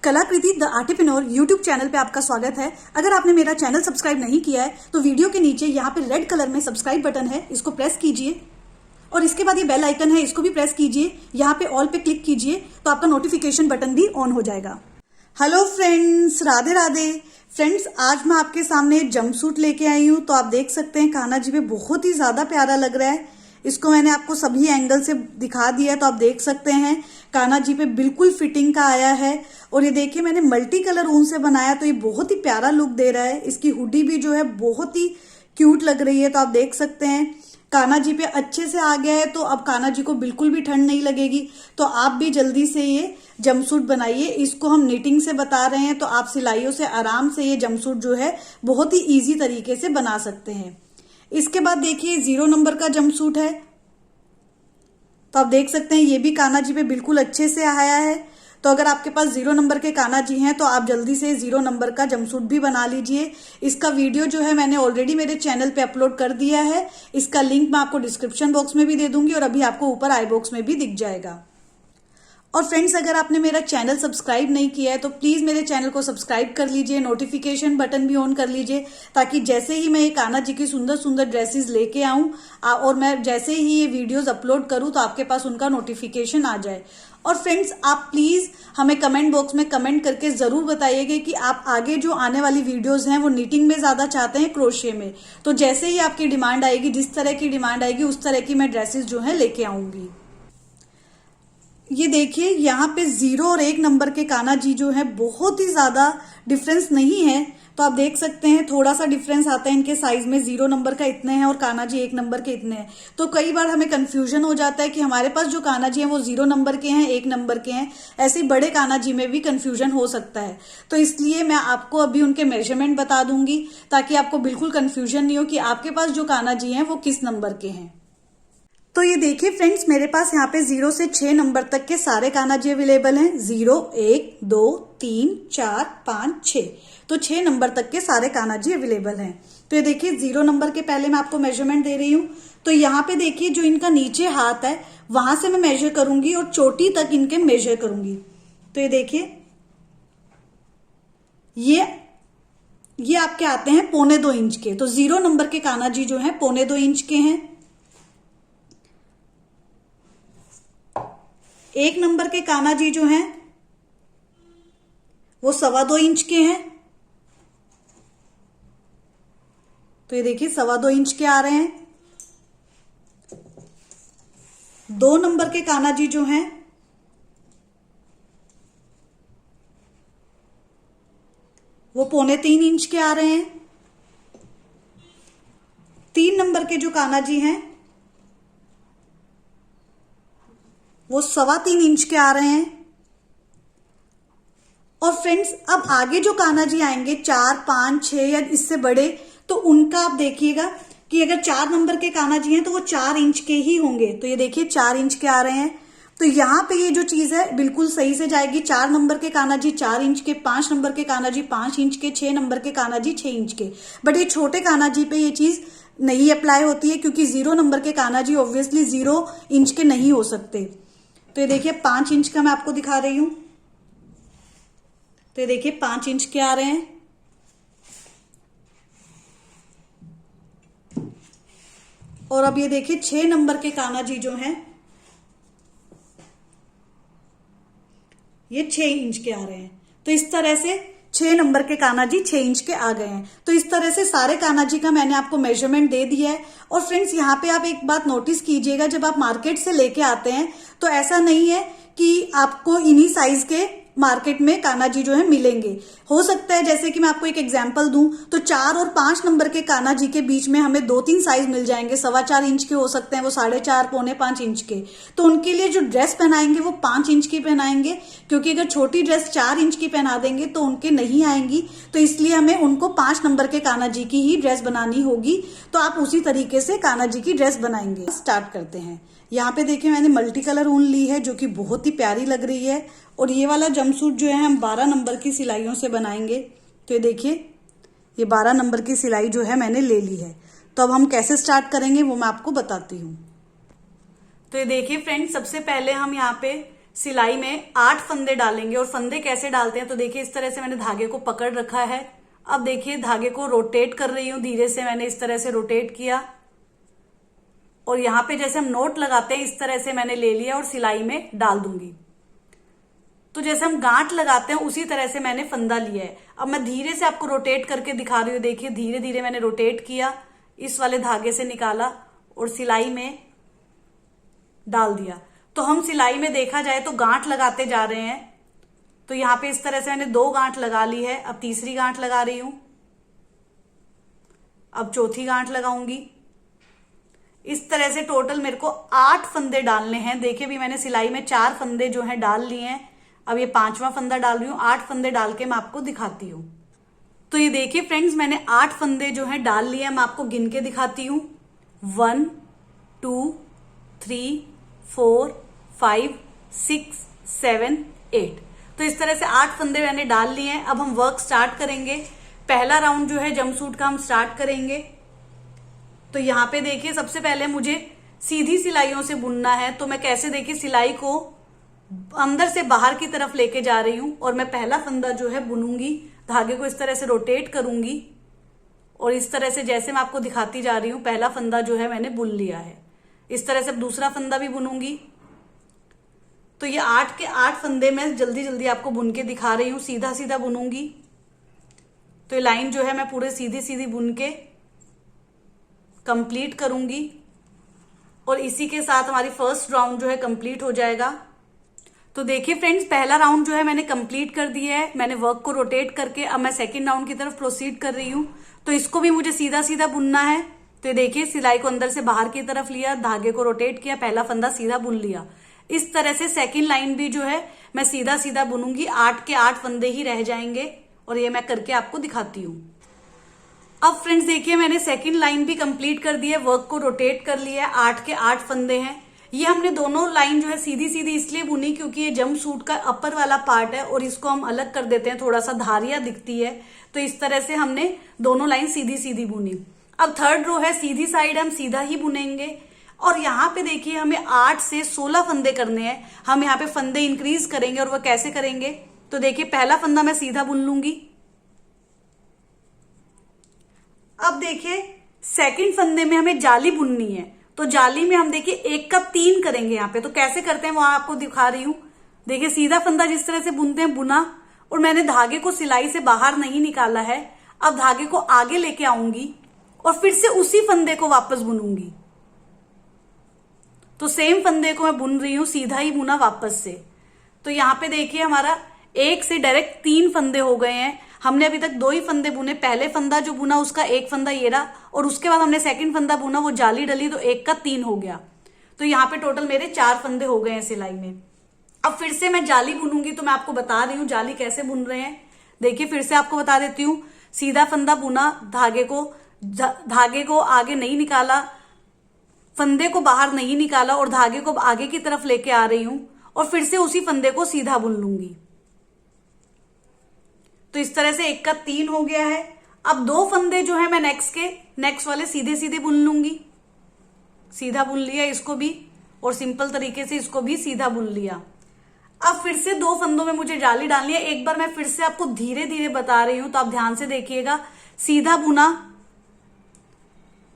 कलाकृति the आर्टिप्रेन्योर YouTube channel पे आपका स्वागत है। अगर आपने मेरा चैनल सब्सक्राइब नहीं किया है तो वीडियो के नीचे यहाँ पे रेड कलर में सब्सक्राइब बटन है, इसको प्रेस कीजिए और इसके बाद ये बेल आइकन है, इसको भी प्रेस कीजिए। यहाँ पे ऑल पे क्लिक कीजिए तो आपका नोटिफिकेशन बटन भी ऑन हो जाएगा। Hello friends, Radhe Radhe. Friends, आज मैं आपके सामने जंपसूट लेके आई हूँ। तो आप देख सकते हैं कान्हा जी पे बहुत ही ज्यादा प्यारा लग रहा है। इसको मैंने आपको सभी एंगल से दिखा दिया है, तो आप देख सकते हैं कान्हा जी पे बिल्कुल फिटिंग का आया है। और ये देखिए मैंने मल्टी कलर ऊन से बनाया, तो ये बहुत ही प्यारा लुक दे रहा है। इसकी हुडी भी जो है बहुत ही क्यूट लग रही है। तो आप देख सकते हैं कान्हा जी पे अच्छे से आ गया है। तो अब कान्हा जी को बिल्कुल भी ठंड नहीं लगेगी। तो आप भी जल्दी से ये जंपसूट बनाइए। इसको हम निटिंग से बता रहे हैं, तो आप सिलाइयों से आराम से ये जंपसूट जो है बहुत ही इजी तरीके से बना सकते हैं। इसके बाद देखिए 0 नंबर का जंपसूट है। तो आप देख सकते हैं ये भी कान्हा जी पे बिल्कुल अच्छे से आया है। तो अगर आपके पास 0 नंबर के कान्हा जी हैं तो आप जल्दी से 0 नंबर का जंपसूट भी बना लीजिए। इसका वीडियो जो है मैंने ऑलरेडी मेरे चैनल पे अपलोड कर दिया है। इसका लिंक मैं आपको डिस्क्रिप्शन बॉक्स में भी दे दूंगी और अभी आपको ऊपर आई बॉक्स में भी दिख जाएगा। और फ्रेंड्स, अगर आपने मेरा चैनल सब्सक्राइब नहीं किया है तो प्लीज मेरे चैनल को सब्सक्राइब कर लीजिए, नोटिफिकेशन बटन भी ऑन कर लीजिए, ताकि जैसे ही मैं ये कान्हा जी की सुंदर सुंदर ड्रेसेस लेके आऊं और मैं जैसे ही ये वीडियोस अपलोड करूं तो आपके पास उनका नोटिफिकेशन आ जाए। और फ्रेंड्स, आप प्लीज हमें कमेंट बॉक्स में कमेंट करके जरूर बताइएगा कि आप आगे जो आने वाली वीडियोस हैं वो निटिंग में ज्यादा चाहते हैं, क्रोशे में। तो जैसे ही आपकी डिमांड आएगी, जिस तरह की डिमांड आएगी उस तरह की मैं ड्रेसेस जो है लेके आऊंगी। ये देखिए यहाँ पे 0 और 1 नंबर के कान्हा जी जो है बहुत ही ज्यादा डिफरेंस नहीं है। तो आप देख सकते हैं थोड़ा सा डिफरेंस आता है इनके साइज में। 0 नंबर का इतने हैं और कान्हा जी 1 नंबर के इतने हैं। तो कई बार हमें कंफ्यूजन हो जाता है कि हमारे पास जो कान्हा जी हैं वो 0 नंबर के हैं, 1 नंबर के हैं। ऐसे ही बड़े कान्हा जी में भी कंफ्यूजन हो सकता है। तो इसलिए मैं आपको अभी उनके मेजरमेंट बता दूंगी ताकि आपको बिल्कुल कंफ्यूजन नहीं हो कि आपके पास जो कान्हा जी हैं वो किस नंबर के हैं। तो ये देखिए फ्रेंड्स, मेरे पास यहाँ पे 0 से 6 नंबर तक के सारे कान्हा जी अवेलेबल हैं। 0, 1, 2, 3, 4, 5, 6। तो 6 नंबर तक के सारे कान्हा जी अवेलेबल हैं। तो ये देखिए 0 नंबर के पहले मैं आपको मेजरमेंट दे रही हूँ। तो यहाँ पे देखिए जो इनका नीचे हाथ है वहां से मैं मेजर करूंगी और चोटी तक इनके मेजर करूंगी। तो ये देखिए ये आपके आते हैं 1.25 इंच के। तो 0 नंबर के कान्हा जी जो है 1.25 इंच के हैं। 1 नंबर के कान्हा जी जो हैं वो 2.25 इंच के हैं। तो ये देखिए 2.25 इंच के आ रहे हैं। 2 नंबर के कान्हा जी जो हैं वो 3.25 इंच के आ रहे हैं। 3 नंबर के जो कान्हा जी हैं वो 3.25 इंच के आ रहे हैं। और फ्रेंड्स, अब आगे जो कान्हा जी आएंगे 4, 5, 6 या इससे बड़े, तो उनका आप देखिएगा कि अगर 4 नंबर के कान्हा जी हैं तो वो 4 इंच के ही होंगे। तो ये देखिए 4 इंच के आ रहे हैं। तो यहाँ पे ये जो चीज है बिल्कुल सही से जाएगी। 4 नंबर के कान्हा जी 4 इंच के, 5 नंबर के कान्हा जी 5 इंच के, 6 नंबर के कान्हा जी 6 इंच के। बट ये छोटे कान्हा जी पे ये चीज नहीं अप्लाई होती है, क्योंकि 0 नंबर के कान्हा जी ऑब्वियसली 0 इंच के नहीं हो सकते। तो ये देखिए 5 इंच का मैं आपको दिखा रही हूं। तो ये देखिए 5 इंच के आ रहे हैं। और अब ये देखिए 6 नंबर के कान्हा जी जो हैं ये 6 इंच के आ रहे हैं। तो इस तरह से 6 नंबर के कान्हा जी 6 इंच के आ गए हैं। तो इस तरह से सारे कान्हा जी का मैंने आपको मेजरमेंट दे दिया है। और फ्रेंड्स, यहाँ पे आप एक बात नोटिस कीजिएगा, जब आप मार्केट से लेके आते हैं तो ऐसा नहीं है कि आपको इन्हीं साइज के मार्केट में कान्हा जी जो है मिलेंगे। हो सकता है, जैसे कि मैं आपको एक एग्जांपल दूं, तो 4 और 5 नंबर के कान्हा जी के बीच में हमें 2-3 साइज मिल जाएंगे। 4.25 इंच के हो सकते हैं, वो 4.5, 4.25 इंच के। तो उनके लिए जो ड्रेस पहनाएंगे वो 5 इंच की पहनाएंगे, क्योंकि अगर छोटी ड्रेस 4 इंच की पहना देंगे तो उनके नहीं आएंगी। तो इसलिए हमें उनको 5 नंबर के कान्हा जी की ही ड्रेस बनानी होगी। तो आप उसी तरीके से कान्हा जी की ड्रेस बनाएंगे। स्टार्ट करते हैं। यहाँ पे देखिए मैंने मल्टी कलर ऊन ली है जो कि बहुत ही प्यारी लग रही है। और ये वाला जंपसूट जो है हम 12 नंबर की सिलाइयों से बनाएंगे। तो ये देखिए ये 12 नंबर की सिलाई जो है मैंने ले ली है। तो अब हम कैसे स्टार्ट करेंगे वो मैं आपको बताती हूँ। तो ये देखिए फ्रेंड्स, सबसे पहले हम यहाँ पे सिलाई में 8 फंदे डालेंगे। और फंदे कैसे डालते हैं तो देखिए इस तरह से मैंने धागे को पकड़ रखा है। अब देखिए धागे को रोटेट कर रही हूं, धीरे से मैंने इस तरह से रोटेट किया और यहां पे जैसे हम नोट लगाते हैं इस तरह से मैंने ले लिया और सिलाई में डाल दूंगी। तो जैसे हम गांठ लगाते हैं उसी तरह से मैंने फंदा लिया है। अब मैं धीरे से आपको रोटेट करके दिखा रही हूँ। देखिए धीरे धीरे मैंने रोटेट किया, इस वाले धागे से निकाला और सिलाई में डाल दिया। तो हम सिलाई में देखा जाए तो गांठ लगाते जा रहे हैं। तो यहां पे इस तरह से मैंने 2 गांठ लगा ली है। अब तीसरी गांठ लगा रही हूं, अब चौथी गांठ लगाऊंगी। इस तरह से टोटल मेरे को 8 फंदे डालने हैं। देखिए भी मैंने सिलाई में 4 फंदे जो है डाल लिए हैं। अब ये 5वां फंदा डाल रही हूं। 8 फंदे डाल के मैं आपको दिखाती हूं। तो ये देखिए फ्रेंड्स मैंने 8 फंदे जो है डाल लिए हैं। मैं आपको गिन के दिखाती हूं। 1 2 3 4 5 6 7 8। तो इस तरह से 8 फंदे मैंने डाल लिए हैं। अब हम वर्क स्टार्ट करेंगे। पहला राउंड जो है जंपसूट का हम स्टार्ट करेंगे। तो यहां पे देखिए सबसे पहले मुझे सीधी सिलाइयों से बुनना है। तो मैं कैसे, देखिए सिलाई को अंदर से बाहर की तरफ लेके जा रही हूं और मैं पहला फंदा जो है बुनूंगी। धागे को इस तरह से रोटेट करूंगी और इस तरह से जैसे मैं आपको दिखाती जा रही हूं पहला फंदा जो है मैंने बुन लिया है। इस तरह से दूसरा फंदा भी बुनूंगी। तो ये 8 के 8 फंदे मैं जल्दी जल्दी आपको बुन के दिखा रही हूं। सीधा सीधा बुनूंगी। तो ये लाइन जो है मैं पूरे सीधी सीधी बुन के कंप्लीट करूंगी और इसी के साथ हमारी फर्स्ट राउंड जो है कंप्लीट हो जाएगा। तो देखिए फ्रेंड्स पहला राउंड जो है मैंने कंप्लीट कर दिया है। मैंने वर्क को रोटेट करके अब मैं सेकंड राउंड की तरफ प्रोसीड कर रही हूं। तो इसको भी मुझे सीधा सीधा बुनना है। तो ये देखिए सिलाई को अंदर से बाहर की तरफ लिया, धागे को रोटेट किया, पहला फंदा सीधा बुन लिया। इस तरह से सेकंड लाइन भी जो है मैं सीधा सीधा बुनूंगी। 8 के 8 फंदे ही रह जाएंगे और ये मैं करके आपको दिखाती हूँ। अब फ्रेंड्स देखिए मैंने सेकंड लाइन भी कंप्लीट कर दी है, वर्क को रोटेट कर लिया है। 8 के 8 फंदे हैं। ये हमने दोनों लाइन जो है सीधी सीधी इसलिए बुनी क्योंकि ये जंप सूट का अपर वाला पार्ट है और इसको हम अलग कर देते हैं, थोड़ा सा धारियां दिखती है। तो इस तरह से हमने दोनों लाइन सीधी सीधी बुनी। अब थर्ड रो है, सीधी साइड हम सीधा ही बुनेंगे और यहाँ पे देखिए हमें 8 से 16 फंदे करने हैं। हम यहाँ पे फंदे इंक्रीज करेंगे और वह कैसे करेंगे तो देखिए पहला फंदा मैं सीधा बुन लूंगी। अब देखिए सेकंड फंदे में हमें जाली बुननी है। तो जाली में हम देखिए 1 का 3 करेंगे यहाँ पे। तो कैसे करते हैं वो आपको दिखा रही हूं। देखिए सीधा फंदा जिस तरह से बुनते हैं बुना और मैंने धागे को सिलाई से बाहर नहीं निकाला है। अब धागे को आगे लेके आऊंगी और फिर से उसी फंदे को वापस बुनूंगी। तो सेम फंदे को मैं बुन रही हूं, सीधा ही बुना वापस से। तो यहाँ पे देखिए हमारा 1 से डायरेक्ट 3 फंदे हो गए हैं। हमने अभी तक 2 ही फंदे बुने। पहले फंदा जो बुना उसका 1 फंदा ये रहा और उसके बाद हमने सेकंड फंदा बुना, वो जाली डली तो 1 का 3 हो गया। तो यहाँ पे टोटल मेरे 4 फंदे हो गए हैं सिलाई में। अब फिर से मैं जाली बुनूंगी। तो मैं आपको बता रही हूँ जाली कैसे बुन रहे हैं। देखिए फिर से आपको बता देती हूँ। सीधा फंदा बुना, धागे को आगे नहीं निकाला, फंदे को बाहर नहीं निकाला और धागे को आगे की तरफ लेके आ रही हूं और फिर से उसी फंदे को सीधा बुन लूंगी। तो इस तरह से 1 का 3 हो गया है। अब 2 फंदे जो है मैं नेक्स्ट वाले सीधे सीधे बुन लूंगी। सीधा बुन लिया इसको भी और सिंपल तरीके से इसको भी सीधा बुन लिया। अब फिर से 2 फंदों में मुझे जाली डालनी है। एक बार मैं फिर से आपको धीरे धीरे बता रही हूं तो आप ध्यान से देखिएगा। सीधा बुना,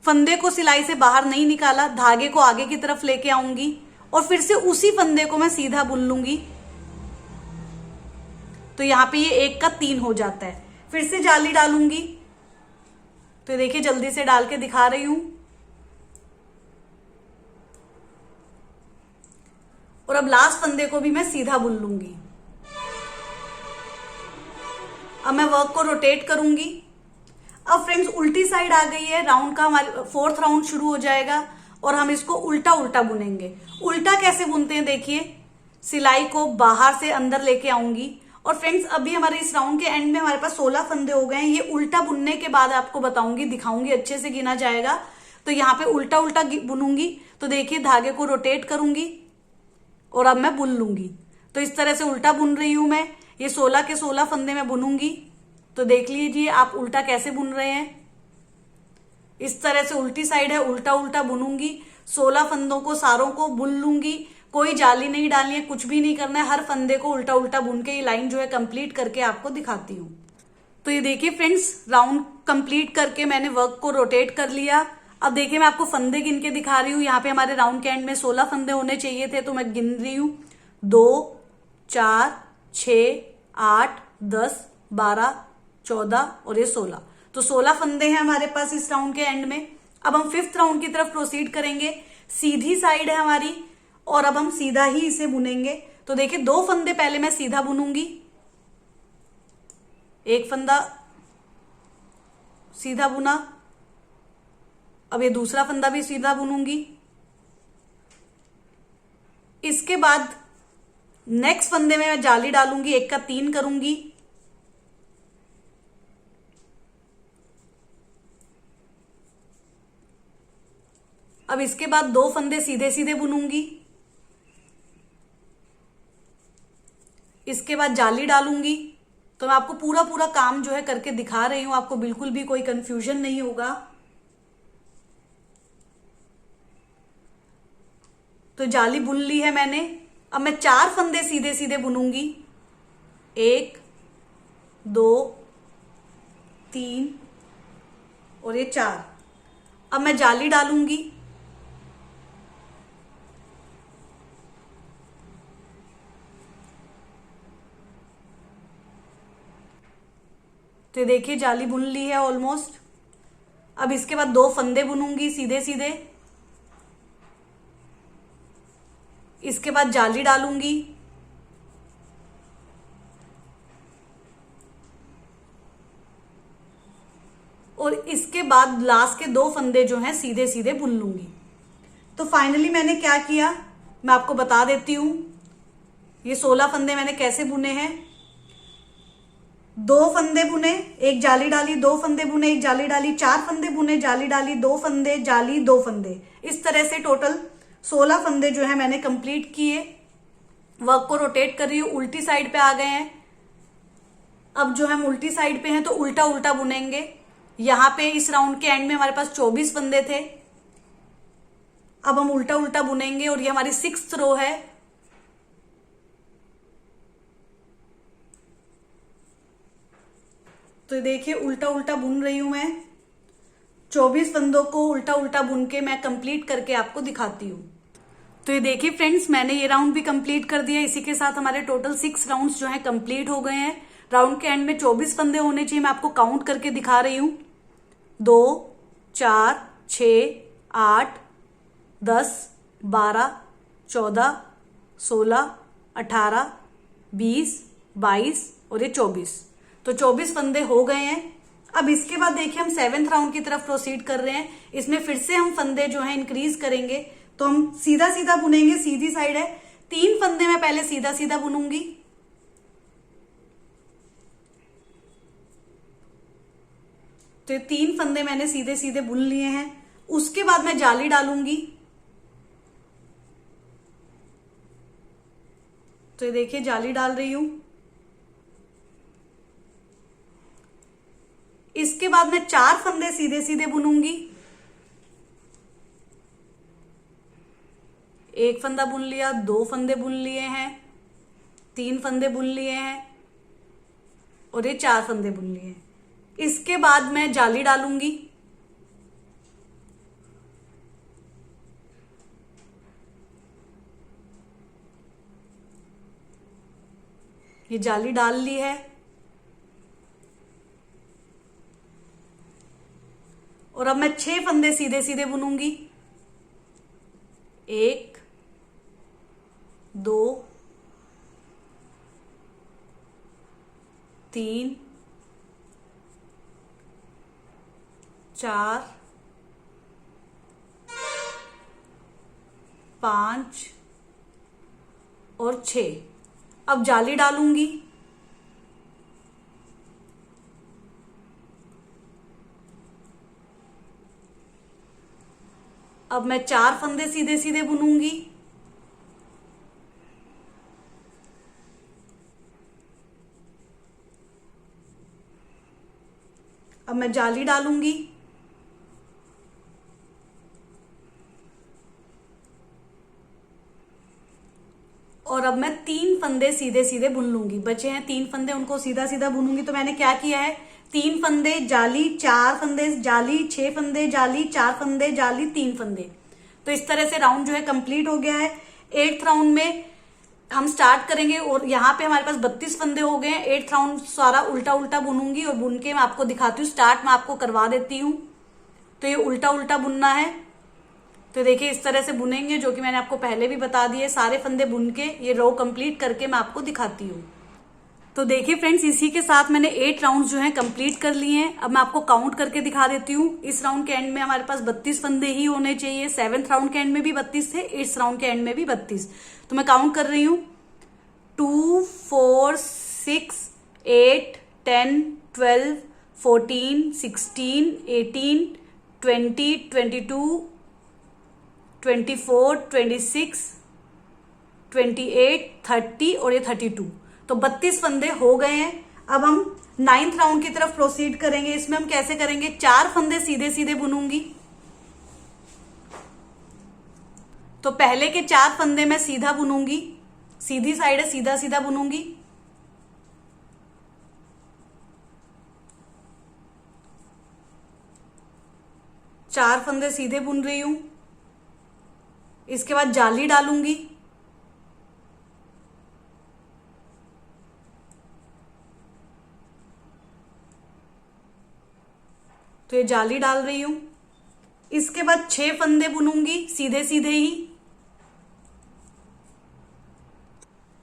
फंदे को सिलाई से बाहर नहीं निकाला, धागे को आगे की तरफ लेके आऊंगी और फिर से उसी फंदे को मैं सीधा बुन लूंगी। तो यहां पे ये 1 का 3 हो जाता है। फिर से जाली डालूंगी। तो देखिए जल्दी से डाल के दिखा रही हूं। और अब लास्ट फंदे को भी मैं सीधा बुन लूंगी। अब मैं वर्क को रोटेट करूंगी। अब फ्रेंड्स उल्टी साइड आ गई है। राउंड का हमारा 4th राउंड शुरू हो जाएगा और हम इसको उल्टा उल्टा बुनेंगे। उल्टा कैसे बुनते हैं देखिए, सिलाई को बाहर से अंदर लेके आऊंगी और फ्रेंड्स अभी हमारे इस राउंड के एंड में हमारे पास 16 फंदे हो गए हैं। ये उल्टा बुनने के बाद आपको बताऊंगी, दिखाऊंगी, अच्छे से गिना जाएगा। तो यहाँ पे उल्टा उल्टा बुनूंगी। तो देखिए धागे को रोटेट करूंगी और अब मैं बुन लूंगी। तो इस तरह से उल्टा बुन रही हूं मैं। ये 16 के 16 फंदे मैं बुनूंगी। तो देख लीजिए आप उल्टा कैसे बुन रहे हैं। इस तरह से उल्टी साइड है, उल्टा उल्टा बुनूंगी। 16 फंदों को सारों को बुन लूंगी। कोई जाली नहीं डालनी है, कुछ भी नहीं करना है। हर फंदे को उल्टा उल्टा बुन के ये लाइन जो है कंप्लीट करके आपको दिखाती हूँ। तो ये देखिए फ्रेंड्स, राउंड कंप्लीट करके मैंने वर्क को रोटेट कर लिया। अब देखिए मैं आपको फंदे गिन के दिखा रही हूँ। यहाँ पे हमारे राउंड के एंड में 16 फंदे होने चाहिए थे, तो मैं गिन रही हूँ 2 4 6 8 10 12 14 और ये 16। तो 16 फंदे हैं हमारे पास इस राउंड के एंड में। अब हम 5th राउंड की तरफ प्रोसीड करेंगे। सीधी साइड है हमारी और अब हम सीधा ही इसे बुनेंगे। तो देखिए 2 फंदे पहले मैं सीधा बुनूंगी, एक फंदा सीधा बुना। अब ये दूसरा फंदा भी सीधा बुनूंगी। इसके बाद नेक्स्ट फंदे में मैं जाली डालूंगी, 1 का 3 करूंगी। अब इसके बाद 2 फंदे सीधे सीधे बुनूंगी। इसके बाद जाली डालूंगी। तो मैं आपको पूरा पूरा काम जो है करके दिखा रही हूं, आपको बिल्कुल भी कोई कंफ्यूजन नहीं होगा। तो जाली बुन ली है मैंने। अब मैं 4 फंदे सीधे सीधे बुनूंगी, 1 2 3 और ये 4। अब मैं जाली डालूंगी। तो देखिए जाली बुन ली है ऑलमोस्ट। अब इसके बाद 2 फंदे बुनूंगी सीधे सीधे। इसके बाद जाली डालूंगी। और इसके बाद लास्ट के 2 फंदे जो हैं सीधे सीधे बुन लूंगी। तो फाइनली मैंने क्या किया मैं आपको बता देती हूं। ये 16 फंदे मैंने कैसे बुने हैं। 2 फंदे बुने, 1 जाली डाली, 2 फंदे बुने, 1 जाली डाली, 4 फंदे बुने, जाली डाली, 2 फंदे, जाली, 2 फंदे। इस तरह से टोटल 16 फंदे जो है मैंने कंप्लीट किए। वर्क को रोटेट कर रही हूं, उल्टी साइड पे आ गए हैं। अब जो हम उल्टी साइड पे हैं तो उल्टा उल्टा बुनेंगे। यहां पे इस राउंड के एंड में हमारे पास 24 फंदे थे। अब हम उल्टा उल्टा बुनेंगे और ये हमारी 6th रो है। तो देखिए उल्टा उल्टा बुन रही हूं मैं। 24 फंदों को उल्टा उल्टा बुन के मैं कंप्लीट करके आपको दिखाती हूँ। तो ये देखिए फ्रेंड्स, मैंने ये राउंड भी कंप्लीट कर दिया। इसी के साथ हमारे टोटल 6 राउंड्स जो हैं कंप्लीट हो गए हैं। राउंड के एंड में 24 फंदे होने चाहिए, मैं आपको काउंट करके दिखा रही हूँ। 2 4 6 8 10 12 14 16 18 20 22 और ये 24। तो 24 फंदे हो गए हैं। अब इसके बाद देखिए हम 7th राउंड की तरफ प्रोसीड कर रहे हैं। इसमें फिर से हम फंदे जो हैं इंक्रीज करेंगे। तो हम सीधा सीधा बुनेंगे, सीधी साइड है। 3 फंदे मैं पहले सीधा सीधा बुनूंगी। तो ये 3 फंदे मैंने सीधे सीधे बुन लिए हैं। उसके बाद मैं जाली डालूंगी। तो ये देखिए जाली डाल रही हूं। इसके बाद मैं 4 फंदे सीधे सीधे बुनूंगी। 1 फंदा बुन लिया, 2 फंदे बुन लिए हैं, 3 फंदे बुन लिए हैं और ये 4 फंदे बुन लिए हैं। इसके बाद मैं जाली डालूंगी। ये जाली डाल ली है। और अब मैं 6 फंदे सीधे सीधे बुनूंगी। 1 2 3 4 5 और 6। अब जाली डालूंगी। अब मैं 4 फंदे सीधे सीधे बुनूंगी। अब मैं जाली डालूंगी। फंदे सीधे सीधे बुन लूंगी। बचे हैं 3 फंदे, उनको सीधा सीधा बुनूंगी। तो मैंने क्या किया है, 3 फंदे जाली, 4 फंदे जाली, 6 फंदे जाली, 4 फंदे जाली, 3 फंदे। तो इस तरह से राउंड जो है कंप्लीट हो गया है। 8th राउंड में हम स्टार्ट करेंगे और यहाँ पे हमारे पास 32 फंदे हो गए हैं। 8th राउंड सारा उल्टा उल्टा बुनूंगी और बुन के मैं आपको दिखाती हूँ। स्टार्ट मैं आपको करवा देती हूँ। तो ये उल्टा उल्टा बुनना है। तो देखिए इस तरह से बुनेंगे, जो कि मैंने आपको पहले भी बता दिए। सारे फंदे बुन के ये रो कंप्लीट करके मैं आपको दिखाती हूँ। तो देखिए फ्रेंड्स, इसी के साथ मैंने 8 राउंड जो हैं कंप्लीट कर लिए हैं। अब मैं आपको काउंट करके दिखा देती हूँ। इस राउंड के एंड में हमारे पास 32 फंदे ही होने चाहिए। 7th राउंड के एंड में भी 32 थे, 8th राउंड के एंड में भी 32। तो मैं काउंट कर रही हूँ 2 4 6 8 10 12 14 16 18 20 22 24 26 28 30 और ये 32। तो 32 फंदे हो गए हैं। अब हम 9th राउंड की तरफ प्रोसीड करेंगे। इसमें हम कैसे करेंगे, 4 फंदे सीधे सीधे बुनूंगी। तो पहले के 4 फंदे मैं सीधा बुनूंगी, सीधी साइड है, सीधा सीधा बुनूंगी। चार फंदे सीधे बुन रही हूं। इसके बाद जाली डालूंगी। तो ये जाली डाल रही हूं। इसके बाद 6 फंदे बुनूंगी सीधे सीधे ही।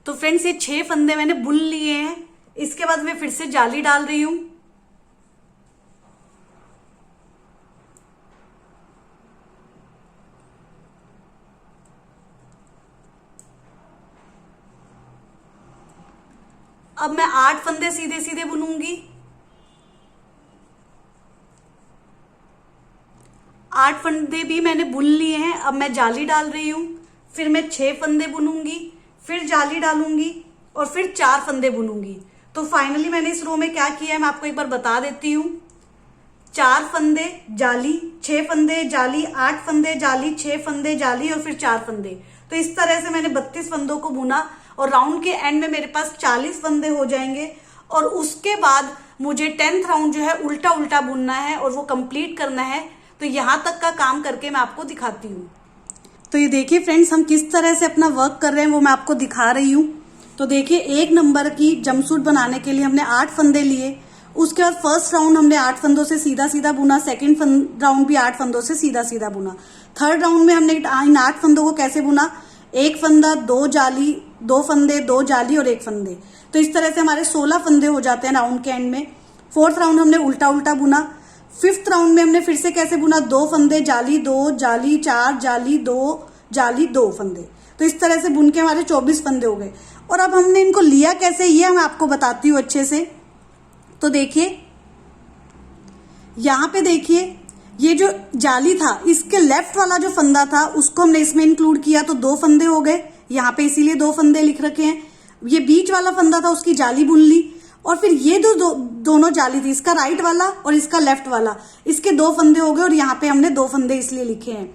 तो फ्रेंड्स, ये 6 फंदे मैंने बुन लिए हैं। इसके बाद मैं फिर से जाली डाल रही हूं। अब मैं 8 फंदे सीधे सीधे बुनूंगी। 8 फंदे भी मैंने बुन लिए हैं। अब मैं जाली डाल रही हूं। फिर मैं 6 फंदे बुनूंगी, फिर जाली डालूंगी और फिर 4 फंदे बुनूंगी। तो फाइनली मैंने इस रो में क्या किया है मैं आपको एक बार बता देती हूं। 4 फंदे जाली, 6 फंदे जाली, 8 फंदे जाली, 6 फंदे जाली और फिर 4 फंदे। तो इस तरह से मैंने 32 फंदों को बुना और राउंड के एंड में मेरे पास 40 फंदे हो जाएंगे। और उसके बाद मुझे 10th राउंड जो है उल्टा उल्टा बुनना है और वो कंप्लीट करना है। तो यहां तक का काम करके मैं आपको दिखाती हूँ। तो ये देखिए फ्रेंड्स, हम किस तरह से अपना वर्क कर रहे हैं वो मैं आपको दिखा रही हूँ। तो देखिए, 1 नंबर की जंपसूट बनाने के लिए हमने 8 फंदे लिए। उसके बाद फर्स्ट राउंड हमने 8 फंदों से सीधा सीधा बुना। सेकंड राउंड भी 8 फंदों से सीधा सीधा बुना। 3rd राउंड में हमने इन 8 फंदों को कैसे बुना, 1 फंदा, 2 जाली, 2 फंदे, 2 जाली और 1 फंदे। तो इस तरह से हमारे 16 फंदे हो जाते हैं राउंड के एंड में। 4th राउंड हमने उल्टा उल्टा बुना। 5th राउंड में हमने फिर से कैसे बुना, 2 फंदे जाली, 2 जाली, 4 जाली, 2 जाली, 2 फंदे। तो इस तरह से बुन के हमारे 24 फंदे हो गए। और अब हमने इनको लिया कैसे, ये मैं आपको बताती हूँ अच्छे से। तो देखिए, यहां पे देखिए, ये जो जाली था इसके लेफ्ट वाला जो फंदा था उसको हमने इसमें इंक्लूड किया। तो 2 फंदे हो गए यहाँ पे, इसीलिए 2 फंदे लिख रखे हैं। ये बीच वाला फंदा था, उसकी जाली बुन ली। और फिर ये दोनों जाली थी, इसका राइट वाला और इसका लेफ्ट वाला, इसके 2 फंदे हो गए और यहाँ पे हमने 2 फंदे इसलिए लिखे हैं।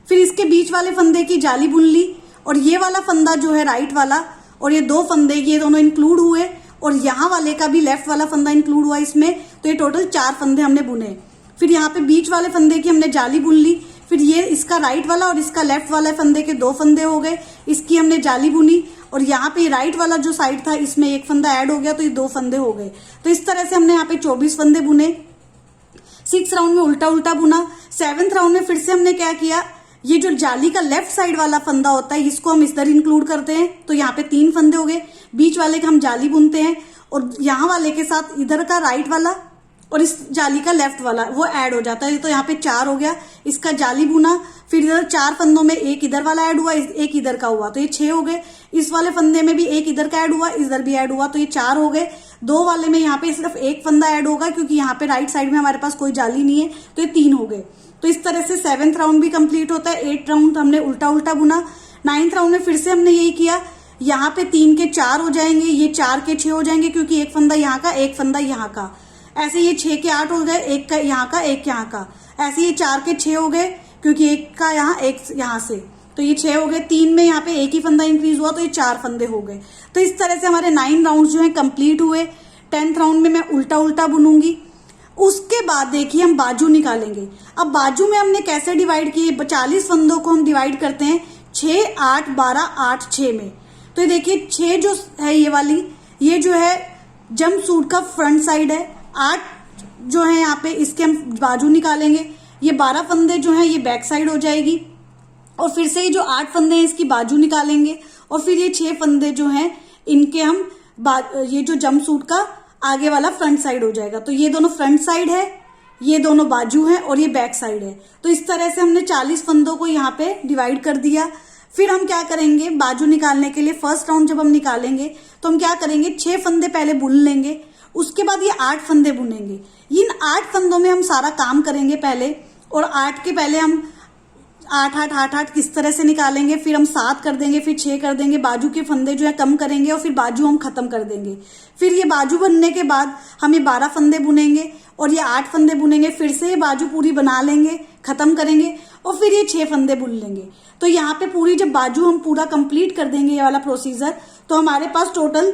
फिर इसके बीच वाले फंदे की जाली बुन ली और ये वाला फंदा जो है राइट वाला और ये 2 फंदे, ये दोनों इंक्लूड हुए और यहाँ वाले का भी लेफ्ट वाला फंदा इंक्लूड हुआ इसमें। तो ये टोटल 4 फंदे हमने बुने। फिर यहाँ पे बीच वाले फंदे की हमने जाली बुन ली। फिर ये इसका राइट वाला और इसका लेफ्ट वाला फंदे के 2 फंदे हो गए, इसकी हमने जाली बुनी। और यहाँ पे राइट वाला जो साइड था इसमें 1 फंदा ऐड हो गया, तो ये 2 फंदे हो गए। तो इस तरह से हमने यहाँ पे 24 फंदे बुने। 6th राउंड में उल्टा उल्टा बुना। 7th राउंड में फिर से हमने क्या किया, ये जो जाली का लेफ्ट साइड वाला फंदा होता है इसको हम इधर इंक्लूड करते हैं। तो यहाँ पे 3 फंदे हो गए। बीच वाले का हम जाली बुनते हैं और यहाँ वाले के साथ इधर का राइट वाला और इस जाली का लेफ्ट वाला वो ऐड हो जाता है। तो यहाँ पे 4 हो गया। इसका जाली बुना, फिर इधर 4 फंदों में 1 इधर वाला ऐड हुआ, 1 इधर का हुआ, तो ये 6 हो गए। इस वाले फंदे में भी 1 इधर का ऐड हुआ, इधर भी ऐड हुआ, तो ये 4 हो गए। 2 वाले में यहाँ पे सिर्फ 1 फंदा ऐड होगा क्योंकि यहाँ पे राइट साइड में हमारे पास कोई जाली नहीं है, तो ये 3 हो गए। तो इस तरह से 7th राउंड भी कंप्लीट होता है। 8th राउंड हमने उल्टा उल्टा बुना। 9th राउंड में फिर से हमने यही किया। यहाँ पे 3 के 4 हो जाएंगे, ये 4 के 6 हो जाएंगे क्योंकि 1 फंदा यहाँ का, 1 फंदा यहाँ का। ऐसे ये 6 के 8 हो गए, 1 का यहाँ का, 1 यहाँ का। ऐसे ये 4 के 6 हो गए क्योंकि 1 का यहाँ, 1 यहाँ से। तो ये 6 हो गए, 3 में यहाँ पे एक ही फंदा इंक्रीज हुआ तो ये 4 फंदे हो गए। तो इस तरह से हमारे 9 राउंड जो है कंप्लीट हुए। 10th राउंड में मैं उल्टा उल्टा बुनूंगी। उसके बाद देखिए हम बाजू निकालेंगे। अब बाजू में हमने कैसे डिवाइड किए, 40 फंदों को हम डिवाइड करते हैं 6, 8, 12, 8, 6 में। तो ये देखिए 6 जो है ये वाली, ये जो है जंप सूट का फ्रंट साइड है। 8 जो है यहाँ पे इसके हम बाजू निकालेंगे। ये 12 फंदे जो हैं ये बैक साइड हो जाएगी। और फिर से ये जो 8 फंदे हैं इसकी बाजू निकालेंगे। और फिर ये 6 फंदे जो हैं इनके हम ये जो जंप सूट का आगे वाला फ्रंट साइड हो जाएगा। तो ये दोनों फ्रंट साइड है, ये दोनों बाजू है और ये बैक साइड है। तो इस तरह से हमने 40 फंदों को यहाँ पे डिवाइड कर दिया। फिर हम क्या करेंगे, बाजू निकालने के लिए फर्स्ट राउंड जब हम निकालेंगे तो हम क्या करेंगे, 6 फंदे पहले बुन लेंगे। उसके बाद ये 8 फंदे बुनेंगे। इन 8 फंदों में हम सारा काम करेंगे पहले। और 8 के पहले हम 8, 8, 8, 8 किस तरह से निकालेंगे, फिर हम 7 कर देंगे, फिर 6 कर देंगे, बाजू के फंदे जो है कम करेंगे और फिर बाजू हम खत्म कर देंगे। फिर ये बाजू बनने के बाद हम ये 12 फंदे बुनेंगे और ये 8 फंदे बुनेंगे। फिर से ये बाजू पूरी बना लेंगे, खत्म करेंगे और फिर ये 6 फंदे बुन लेंगे। तो यहाँ पे पूरी जब बाजू हम पूरा कंप्लीट कर देंगे ये वाला प्रोसीजर, तो हमारे पास टोटल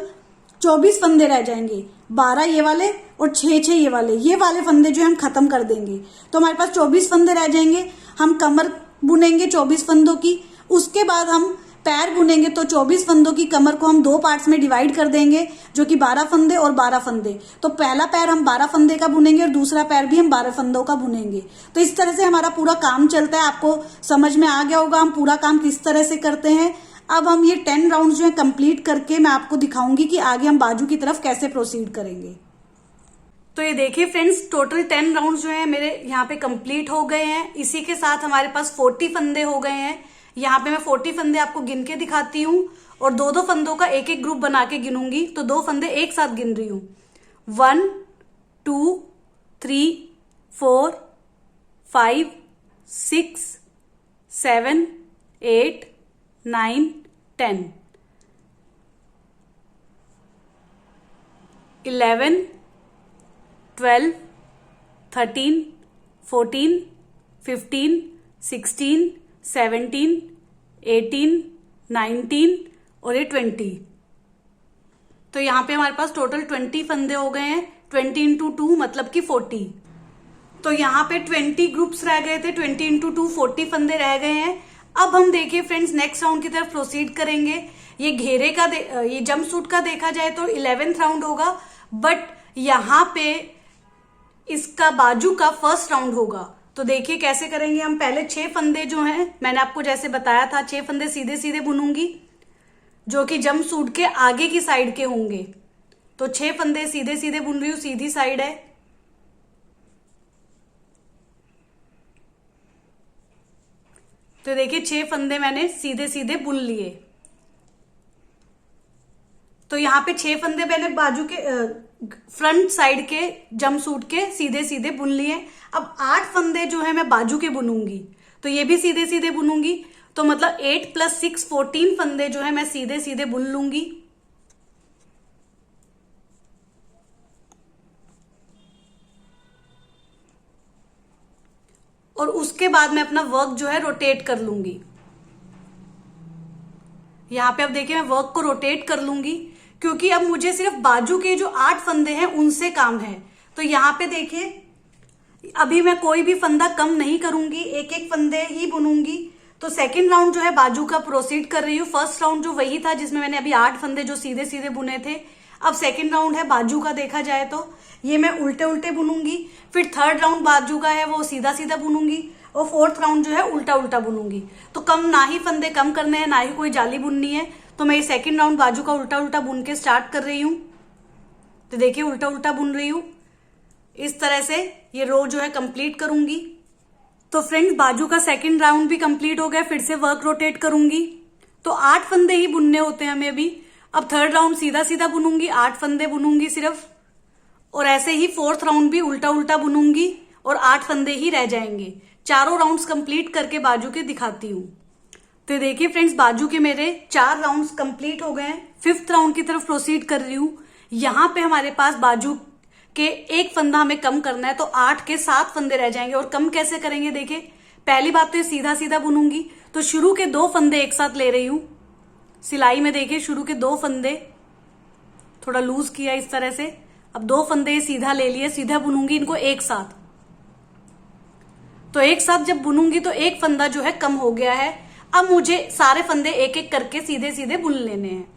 24 फंदे रह जाएंगे। 12 ये वाले और 6 ये वाले फंदे जो हम खत्म कर देंगे। तो हमारे पास 24 फंदे रह जाएंगे। हम कमर बुनेंगे 24 फंदों की। उसके बाद हम पैर बुनेंगे। तो 24 फंदों की कमर को हम 2 पार्ट्स में डिवाइड कर देंगे, जो कि 12 फंदे और 12 फंदे। तो पहला पैर हम 12 फंदे का बुनेंगे और दूसरा पैर भी हम 12 फंदों का बुनेंगे। तो इस तरह से हमारा पूरा काम चलता है। आपको समझ में आ गया होगा हम पूरा काम किस तरह से करते हैं। अब हम ये 10 राउंड जो है कंप्लीट करके मैं आपको दिखाऊंगी कि आगे हम बाजू की तरफ कैसे प्रोसीड करेंगे। तो ये देखिए फ्रेंड्स, टोटल 10 राउंड जो है मेरे यहाँ पे कंप्लीट हो गए हैं। इसी के साथ हमारे पास 40 फंदे हो गए हैं। यहाँ पे मैं 40 फंदे आपको गिन के दिखाती हूँ और 2-2 फंदों का एक एक ग्रुप बना के गिनूंगी। तो 2 फंदे एक साथ गिन रही हूँ। 1, 2, 3, 4, 5, 6, 7, 8, 9, 10, 11, 12, 13, 14, 15, 16, 17, 18, 19 और ये 20। तो यहाँ पे हमारे पास टोटल 20 फंदे हो गए हैं। 20 इंटू 2 मतलब कि 40। तो यहाँ पे 20 ग्रुप्स रह गए थे। 20 इंटू 2 40 फंदे रह गए हैं। अब हम देखिए फ्रेंड्स नेक्स्ट राउंड की तरफ प्रोसीड करेंगे। ये घेरे का ये जंप सूट का देखा जाए तो 11th राउंड होगा, बट यहाँ पे इसका बाजू का फर्स्ट राउंड होगा। तो देखिए कैसे करेंगे हम। पहले 6 फंदे जो हैं मैंने आपको जैसे बताया था, 6 फंदे सीधे सीधे बुनूंगी जो कि जंप सूट के आगे की साइड के होंगे। तो 6 फंदे सीधे सीधे बुन रही हूं, सीधी साइड है। तो देखिए 6 फंदे मैंने सीधे सीधे बुन लिए। तो यहाँ पे 6 फंदे मैंने बाजू के फ्रंट साइड के जंप सूट के सीधे सीधे बुन लिए। अब 8 फंदे जो है मैं बाजू के बुनूंगी। तो ये भी सीधे सीधे बुनूंगी। तो मतलब 8 + 6 14 फंदे जो है मैं सीधे सीधे बुन लूंगी। और उसके बाद मैं अपना वर्क जो है रोटेट कर लूंगी। यहां पे अब देखिए मैं वर्क को रोटेट कर लूंगी, क्योंकि अब मुझे सिर्फ बाजू के जो 8 फंदे हैं उनसे काम है। तो यहां पे देखिए अभी मैं कोई भी फंदा कम नहीं करूंगी, एक एक फंदे ही बुनूंगी। तो सेकंड राउंड जो है बाजू का प्रोसीड कर रही हूँ। फर्स्ट राउंड जो वही था जिसमें मैंने अभी 8 फंदे जो सीधे सीधे बुने थे। अब सेकंड राउंड है बाजू का, देखा जाए तो ये मैं उल्टे उल्टे बुनूंगी। फिर थर्ड राउंड बाजू का है वो सीधा सीधा बुनूंगी और फोर्थ राउंड जो है उल्टा उल्टा बुनूंगी। तो कम ना ही फंदे कम करने हैं, ना ही कोई जाली बुननी है। तो मैं ये सेकंड राउंड बाजू का उल्टा उल्टा बुन के स्टार्ट कर रही हूँ। तो देखिए उल्टा उल्टा बुन रही हूँ। इस तरह से ये रो जो है कंप्लीट करूंगी। तो फ्रेंड्स बाजू का सेकंड राउंड भी कंप्लीट हो गया। फिर से वर्क रोटेट करूंगी। तो 8 फंदे ही बुनने होते हैं हमें अभी। अब थर्ड राउंड सीधा सीधा बुनूंगी, 8 फंदे बुनूंगी सिर्फ। और ऐसे ही फोर्थ राउंड भी उल्टा उल्टा बुनूंगी और 8 फंदे ही रह जाएंगे। चारों राउंड्स कंप्लीट करके बाजू के दिखाती हूँ। तो देखिए फ्रेंड्स बाजू के मेरे 4 राउंड्स कंप्लीट हो गए हैं। 5th राउंड की तरफ प्रोसीड कर रही हूँ। यहाँ पे हमारे पास बाजू के एक फंदा हमें कम करना है। तो 8 के 7 फंदे रह जाएंगे। और कम कैसे करेंगे देखिए, पहली बात तो ये सीधा सीधा बुनूंगी। तो शुरू के 2 फंदे एक साथ ले रही हूं। सिलाई में देखिए शुरू के 2 फंदे थोड़ा लूज किया इस तरह से। अब 2 फंदे सीधा ले लिए, सीधा बुनूंगी इनको एक साथ। तो एक साथ जब बुनूंगी तो एक फंदा जो है कम हो गया है। अब मुझे सारे फंदे एक एक करके सीधे सीधे बुन लेने हैं।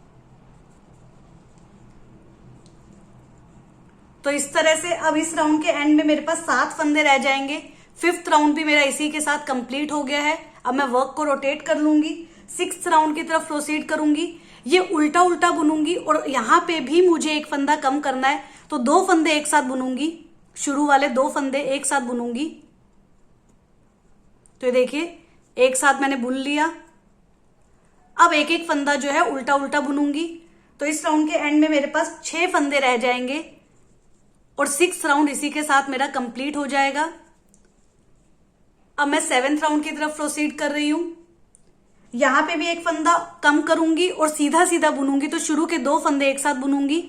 तो इस तरह से अब इस राउंड के एंड में मेरे पास 7 फंदे रह जाएंगे। 5th राउंड भी मेरा इसी के साथ कंप्लीट हो गया है। अब मैं वर्क को रोटेट कर लूंगी, 6th राउंड की तरफ प्रोसीड करूंगी। ये उल्टा उल्टा बुनूंगी और यहां पे भी मुझे एक फंदा कम करना है, तो 2 फंदे एक साथ बुनूंगी। शुरू वाले 2 फंदे एक साथ बुनूंगी। तो ये देखिए एक साथ मैंने बुन लिया। अब एक एक फंदा जो है उल्टा उल्टा बुनूंगी। तो इस राउंड के एंड में मेरे पास 6 फंदे रह जाएंगे और 6th राउंड इसी के साथ मेरा कंप्लीट हो जाएगा। अब मैं 7th राउंड की तरफ प्रोसीड कर रही हूं। यहां पे भी एक फंदा कम करूंगी और सीधा सीधा बुनूंगी। तो शुरू के 2 फंदे एक साथ बुनूंगी।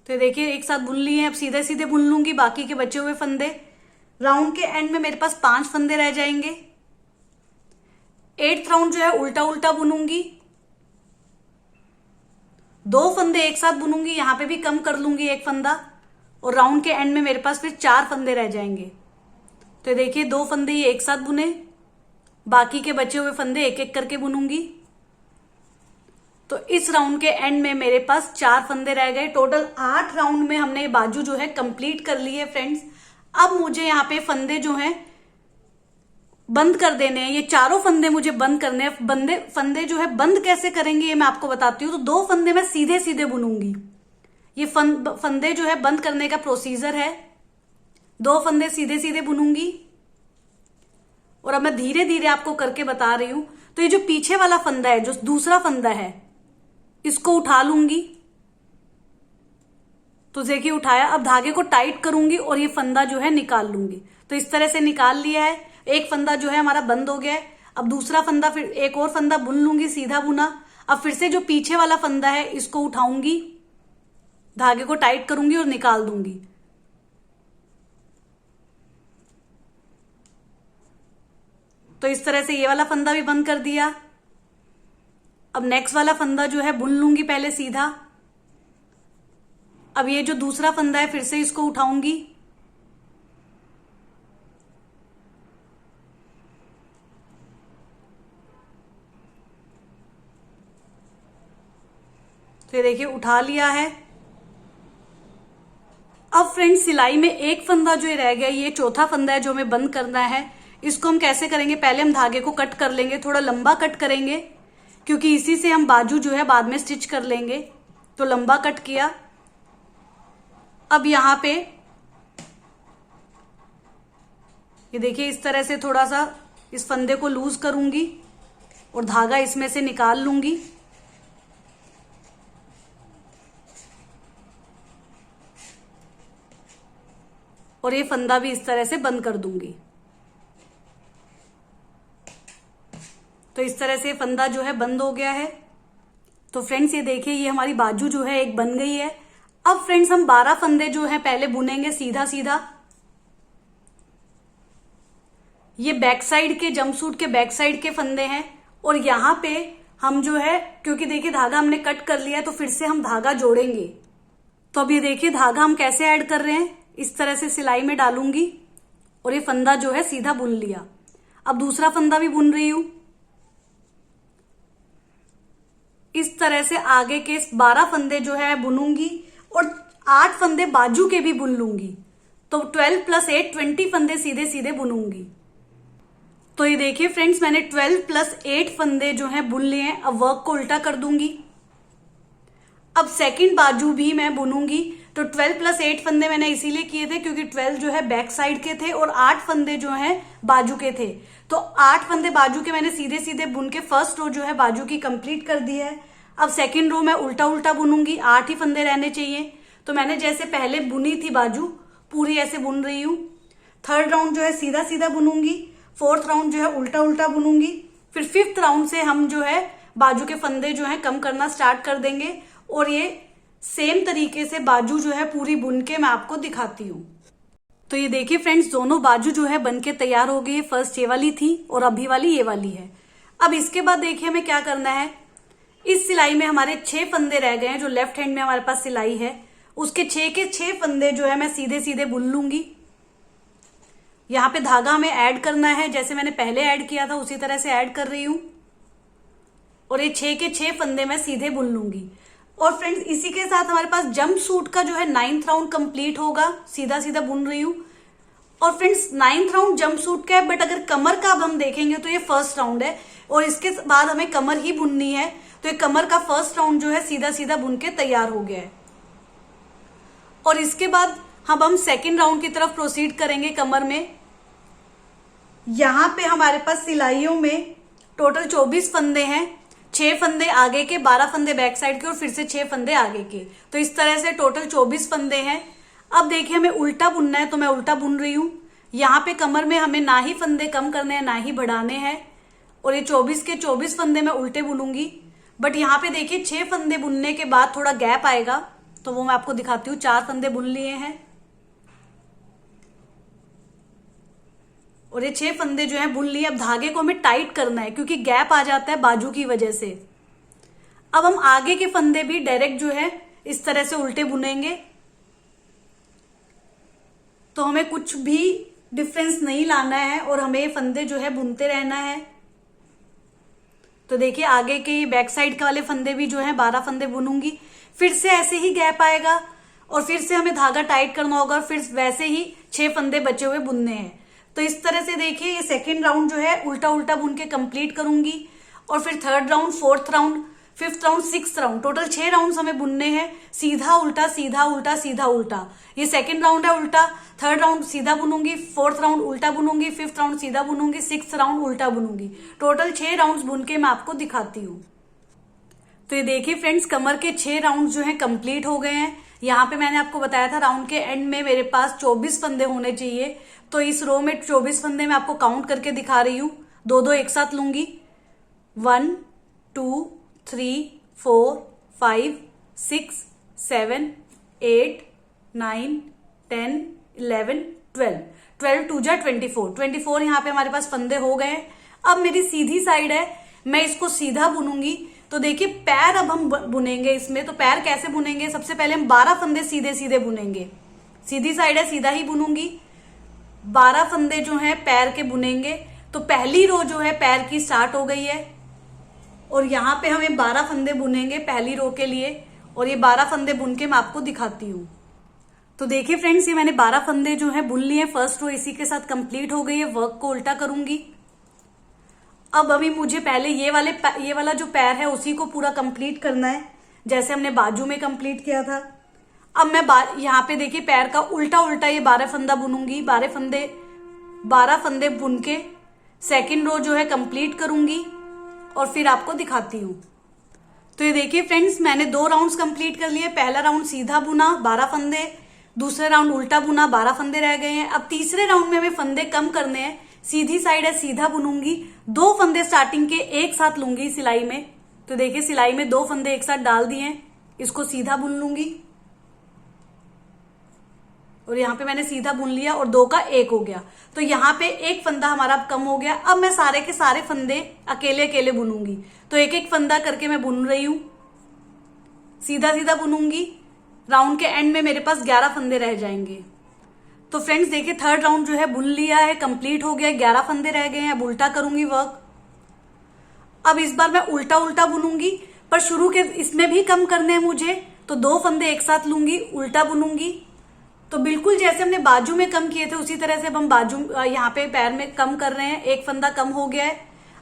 तो देखिए एक साथ बुन लिए हैं। अब सीधे सीधे बुन लूंगी बाकी के बचे हुए फंदे। राउंड के एंड में मेरे पास 5 फंदे रह जाएंगे। 8th राउंड जो है उल्टा उल्टा बुनूंगी। 2 फंदे एक साथ बुनूंगी, यहां पे भी कम कर लूंगी एक फंदा और राउंड के एंड में मेरे पास फिर 4 फंदे रह जाएंगे। तो देखिए 2 फंदे ये एक साथ बुने, बाकी के बचे हुए फंदे एक एक करके बुनूंगी। तो इस राउंड के एंड में मेरे पास 4 फंदे रह गए। टोटल 8 राउंड में हमने बाजू जो है कंप्लीट कर ली है फ्रेंड्स। अब मुझे यहाँ पे फंदे जो हैं बंद कर देने हैं। ये चारों फंदे मुझे बंद करने हैं। फंदे जो है बंद कैसे करेंगे ये मैं आपको बताती हूँ। तो 2 फंदे मैं सीधे सीधे बुनूंगी। ये फंदे जो है बंद करने का प्रोसीजर है। 2 फंदे सीधे सीधे बुनूंगी और अब मैं धीरे धीरे आपको करके बता रही हूं। तो ये जो पीछे वाला फंदा है, जो दूसरा फंदा है, इसको उठा लूंगी। तो देखिए उठाया। अब धागे को टाइट करूंगी और ये फंदा जो है निकाल लूंगी। तो इस तरह से निकाल लिया है। एक फंदा जो है हमारा बंद हो गया है। अब दूसरा फंदा, फिर एक और फंदा बुन लूंगी, सीधा बुना। अब फिर से जो पीछे वाला फंदा है इसको उठाऊंगी, धागे को टाइट करूंगी और निकाल दूंगी। तो इस तरह से ये वाला फंदा भी बंद कर दिया। अब नेक्स्ट वाला फंदा जो है बुन लूंगी पहले सीधा। अब ये जो दूसरा फंदा है फिर से इसको उठाऊंगी, तो ये देखिए उठा लिया है। अब फ्रेंड्स सिलाई में एक फंदा जो रह गया, ये चौथा फंदा है जो हमें बंद करना है। इसको हम कैसे करेंगे, पहले हम धागे को कट कर लेंगे, थोड़ा लंबा कट करेंगे क्योंकि इसी से हम बाजू जो है बाद में स्टिच कर लेंगे। तो लंबा कट किया। अब यहां पे ये देखिए इस तरह से थोड़ा सा इस फंदे को लूज करूंगी और धागा इसमें से निकाल लूंगी। और ये फंदा भी इस तरह से बंद कर दूंगी। तो इस तरह से फंदा जो है बंद हो गया है। तो फ्रेंड्स ये देखिए ये हमारी बाजू जो है एक बन गई है। अब फ्रेंड्स हम 12 फंदे जो है पहले बुनेंगे सीधा सीधा। ये बैक साइड के जंपसूट के बैक साइड के फंदे हैं और यहां पे हम जो है, क्योंकि देखिए धागा हमने कट कर लिया है तो फिर से हम धागा जोड़ेंगे। तो अब ये देखिए धागा हम कैसे ऐड कर रहे हैं, इस तरह से सिलाई में डालूंगी और ये फंदा जो है सीधा बुन लिया। अब दूसरा फंदा भी बुन रही हूं। इस तरह से आगे के 12 फंदे जो है बुनूंगी और 8 फंदे बाजू के भी बुन लूंगी। तो 12 + 8 20 फंदे सीधे सीधे बुनूंगी। तो ये देखिए फ्रेंड्स मैंने 12 + 8 फंदे जो है बुन लिए हैं। अब वर्क को उल्टा कर दूंगी। अब सेकंड बाजू भी मैं बुनूंगी। तो 12 + 8 फंदे मैंने इसीलिए किए थे क्योंकि 12 जो है बैक साइड के थे और 8 फंदे जो हैं बाजू के थे। तो 8 फंदे बाजू के मैंने सीधे सीधे बुन के फर्स्ट रो जो है बाजू की कंप्लीट कर दी है। अब सेकंड रो मैं उल्टा उल्टा बुनूंगी, 8 ही फंदे रहने चाहिए। तो मैंने जैसे पहले बुनी थी बाजू पूरी ऐसे बुन रही हूं। थर्ड राउंड जो है सीधा सीधा बुनूंगी। फोर्थ राउंड जो है उल्टा उल्टा बुनूंगी। फिर 5th राउंड से हम जो है बाजू के फंदे जो है कम करना स्टार्ट कर देंगे और ये सेम तरीके से बाजू जो है पूरी बुन के मैं आपको दिखाती हूँ। तो ये देखिए फ्रेंड्स, दोनों बाजू जो है बनके तैयार हो गई। फर्स्ट ये वाली थी और अभी वाली ये वाली है। अब इसके बाद देखिए हमें क्या करना है। इस सिलाई में हमारे 6 फंदे रह गए हैं, जो लेफ्ट हैंड में हमारे पास सिलाई है उसके 6 के 6 फंदे जो है मैं सीधे सीधे बुन लूंगी। यहाँ पे धागा हमें ऐड करना है, जैसे मैंने पहले ऐड किया था उसी तरह से ऐड कर रही हूं। और ये 6 के 6 फंदे मैं सीधे बुन लूंगी। और फ्रेंड्स इसी के साथ हमारे पास जंप सूट का जो है 9th राउंड कंप्लीट होगा। सीधा सीधा बुन रही हूं। और friends 9th round jump suit का है, बट अगर कमर का अब हम देखेंगे तो ये फर्स्ट राउंड है और इसके बाद हमें कमर ही बुननी है। तो ये कमर का फर्स्ट राउंड जो है सीधा सीधा बुन के तैयार हो गया है। और इसके बाद अब हम सेकेंड राउंड की तरफ प्रोसीड करेंगे। कमर में यहां पे हमारे पास सिलाइयों में टोटल 24 फंदे हैं। 6 फंदे आगे के, 12 फंदे बैक साइड के और फिर से 6 फंदे आगे के। तो इस तरह से टोटल 24 फंदे हैं। अब देखिए हमें उल्टा बुनना है, तो मैं उल्टा बुन रही हूं। यहाँ पे कमर में हमें ना ही फंदे कम करने हैं ना ही बढ़ाने हैं। और ये 24 के 24 फंदे मैं उल्टे बुनूंगी। बट यहाँ पे देखिए 6 फंदे बुनने के बाद थोड़ा गैप आएगा, तो वो मैं आपको दिखाती हूँ। 4 फंदे बुन लिए हैं और ये 6 फंदे जो है बुन लिए। अब धागे को हमें टाइट करना है क्योंकि गैप आ जाता है बाजू की वजह से। अब हम आगे के फंदे भी डायरेक्ट जो है इस तरह से उल्टे बुनेंगे, तो हमें कुछ भी डिफरेंस नहीं लाना है और हमें ये फंदे जो है बुनते रहना है। तो देखिए आगे के बैक साइड के वाले फंदे भी जो है 12 फंदे बुनूंगी। फिर से ऐसे ही गैप आएगा और फिर से हमें धागा टाइट करना होगा और फिर वैसे ही 6 फंदे बचे हुए बुनने हैं। तो इस तरह से देखिए ये सेकेंड राउंड जो है उल्टा उल्टा बुन के कंप्लीट करूंगी। और फिर third round, fourth round, fifth round, sixth round, total 6 round हमें बुनने हैं। सीधा उल्टा सीधा उल्टा सीधा उल्टा। ये सेकेंड राउंड है उल्टा। थर्ड राउंड सीधा बुनूंगी, फोर्थ राउंड उल्टा बुनूंगी, फिफ्थ राउंड सीधा बुनूंगी, सिक्स्थ राउंड उल्टा बुनूंगी। टोटल 6 राउंड बुन के मैं आपको दिखाती हूँ। तो ये देखिए फ्रेंड्स, कमर के 6 राउंड जो है कंप्लीट हो गए हैं। यहाँ पे मैंने आपको बताया था राउंड के एंड में मेरे पास 24 फंदे होने चाहिए। तो इस रो में 24 फंदे मैं आपको काउंट करके दिखा रही हूँ। 2-2 एक साथ लूंगी। 1 2 3 4 5 6 7 8 9 10 11 12 12 2 जा 24 यहाँ पे हमारे पास फंदे हो गए। अब मेरी सीधी साइड है, मैं इसको सीधा बुनूंगी। तो देखिए पैर अब हम बुनेंगे इसमें। तो पैर कैसे बुनेंगे, सबसे पहले हम 12 फंदे सीधे सीधे बुनेंगे। सीधी साइड है, सीधा ही बुनूंगी। 12 फंदे जो हैं पैर के बुनेंगे। तो पहली रो जो है पैर की स्टार्ट हो गई है और यहाँ पे हमें 12 फंदे बुनेंगे पहली रो के लिए। और ये 12 फंदे बुन के मैं आपको दिखाती हूँ। तो देखिए फ्रेंड्स, ये मैंने 12 फंदे जो है बुन लिए। फर्स्ट रो इसी के साथ कंप्लीट हो गई है। वर्क को उल्टा करूंगी। अब अभी मुझे पहले ये वाला जो पैर है उसी को पूरा कंप्लीट करना है, जैसे हमने बाजू में कंप्लीट किया था। अब मैं यहाँ पे देखिए पैर का उल्टा उल्टा ये 12 फंदा बुनूंगी। 12 फंदे बुन के सेकेंड रो जो है कंप्लीट करूंगी और फिर आपको दिखाती हूँ। तो ये देखिए फ्रेंड्स, मैंने 2 राउंड्स कंप्लीट कर लिए। पहला राउंड सीधा बुना 12 फंदे, दूसरे राउंड उल्टा बुना 12 फंदे रह गए हैं। अब तीसरे राउंड में हमें फंदे कम करने हैं। सीधी साइड है, सीधा बुनूंगी। 2 फंदे स्टार्टिंग के एक साथ लूंगी सिलाई में। तो देखिए सिलाई में 2 फंदे एक साथ डाल दिए, इसको सीधा बुन लूंगी। और यहाँ पे मैंने सीधा बुन लिया और 2 का 1 हो गया। तो यहाँ पे एक फंदा हमारा कम हो गया। अब मैं सारे के सारे फंदे अकेले अकेले बुनूंगी। तो एक एक फंदा करके मैं बुन रही हूं, सीधा सीधा बुनूंगी। राउंड के एंड में मेरे पास 11 फंदे रह जाएंगे। तो फ्रेंड्स देखिए थर्ड राउंड जो है बुन लिया है, कंप्लीट हो गया। 11 फंदे रह गए हैं। अब उल्टा करूंगी वर्क। अब इस बार मैं उल्टा उल्टा बुनूंगी, पर शुरू के इसमें भी कम करने हैं मुझे। तो 2 फंदे एक साथ लूंगी, उल्टा बुनूंगी। तो बिल्कुल जैसे हमने बाजू में कम किए थे उसी तरह से अब हम बाजू यहाँ पे पैर में कम कर रहे हैं। एक फंदा कम हो गया है।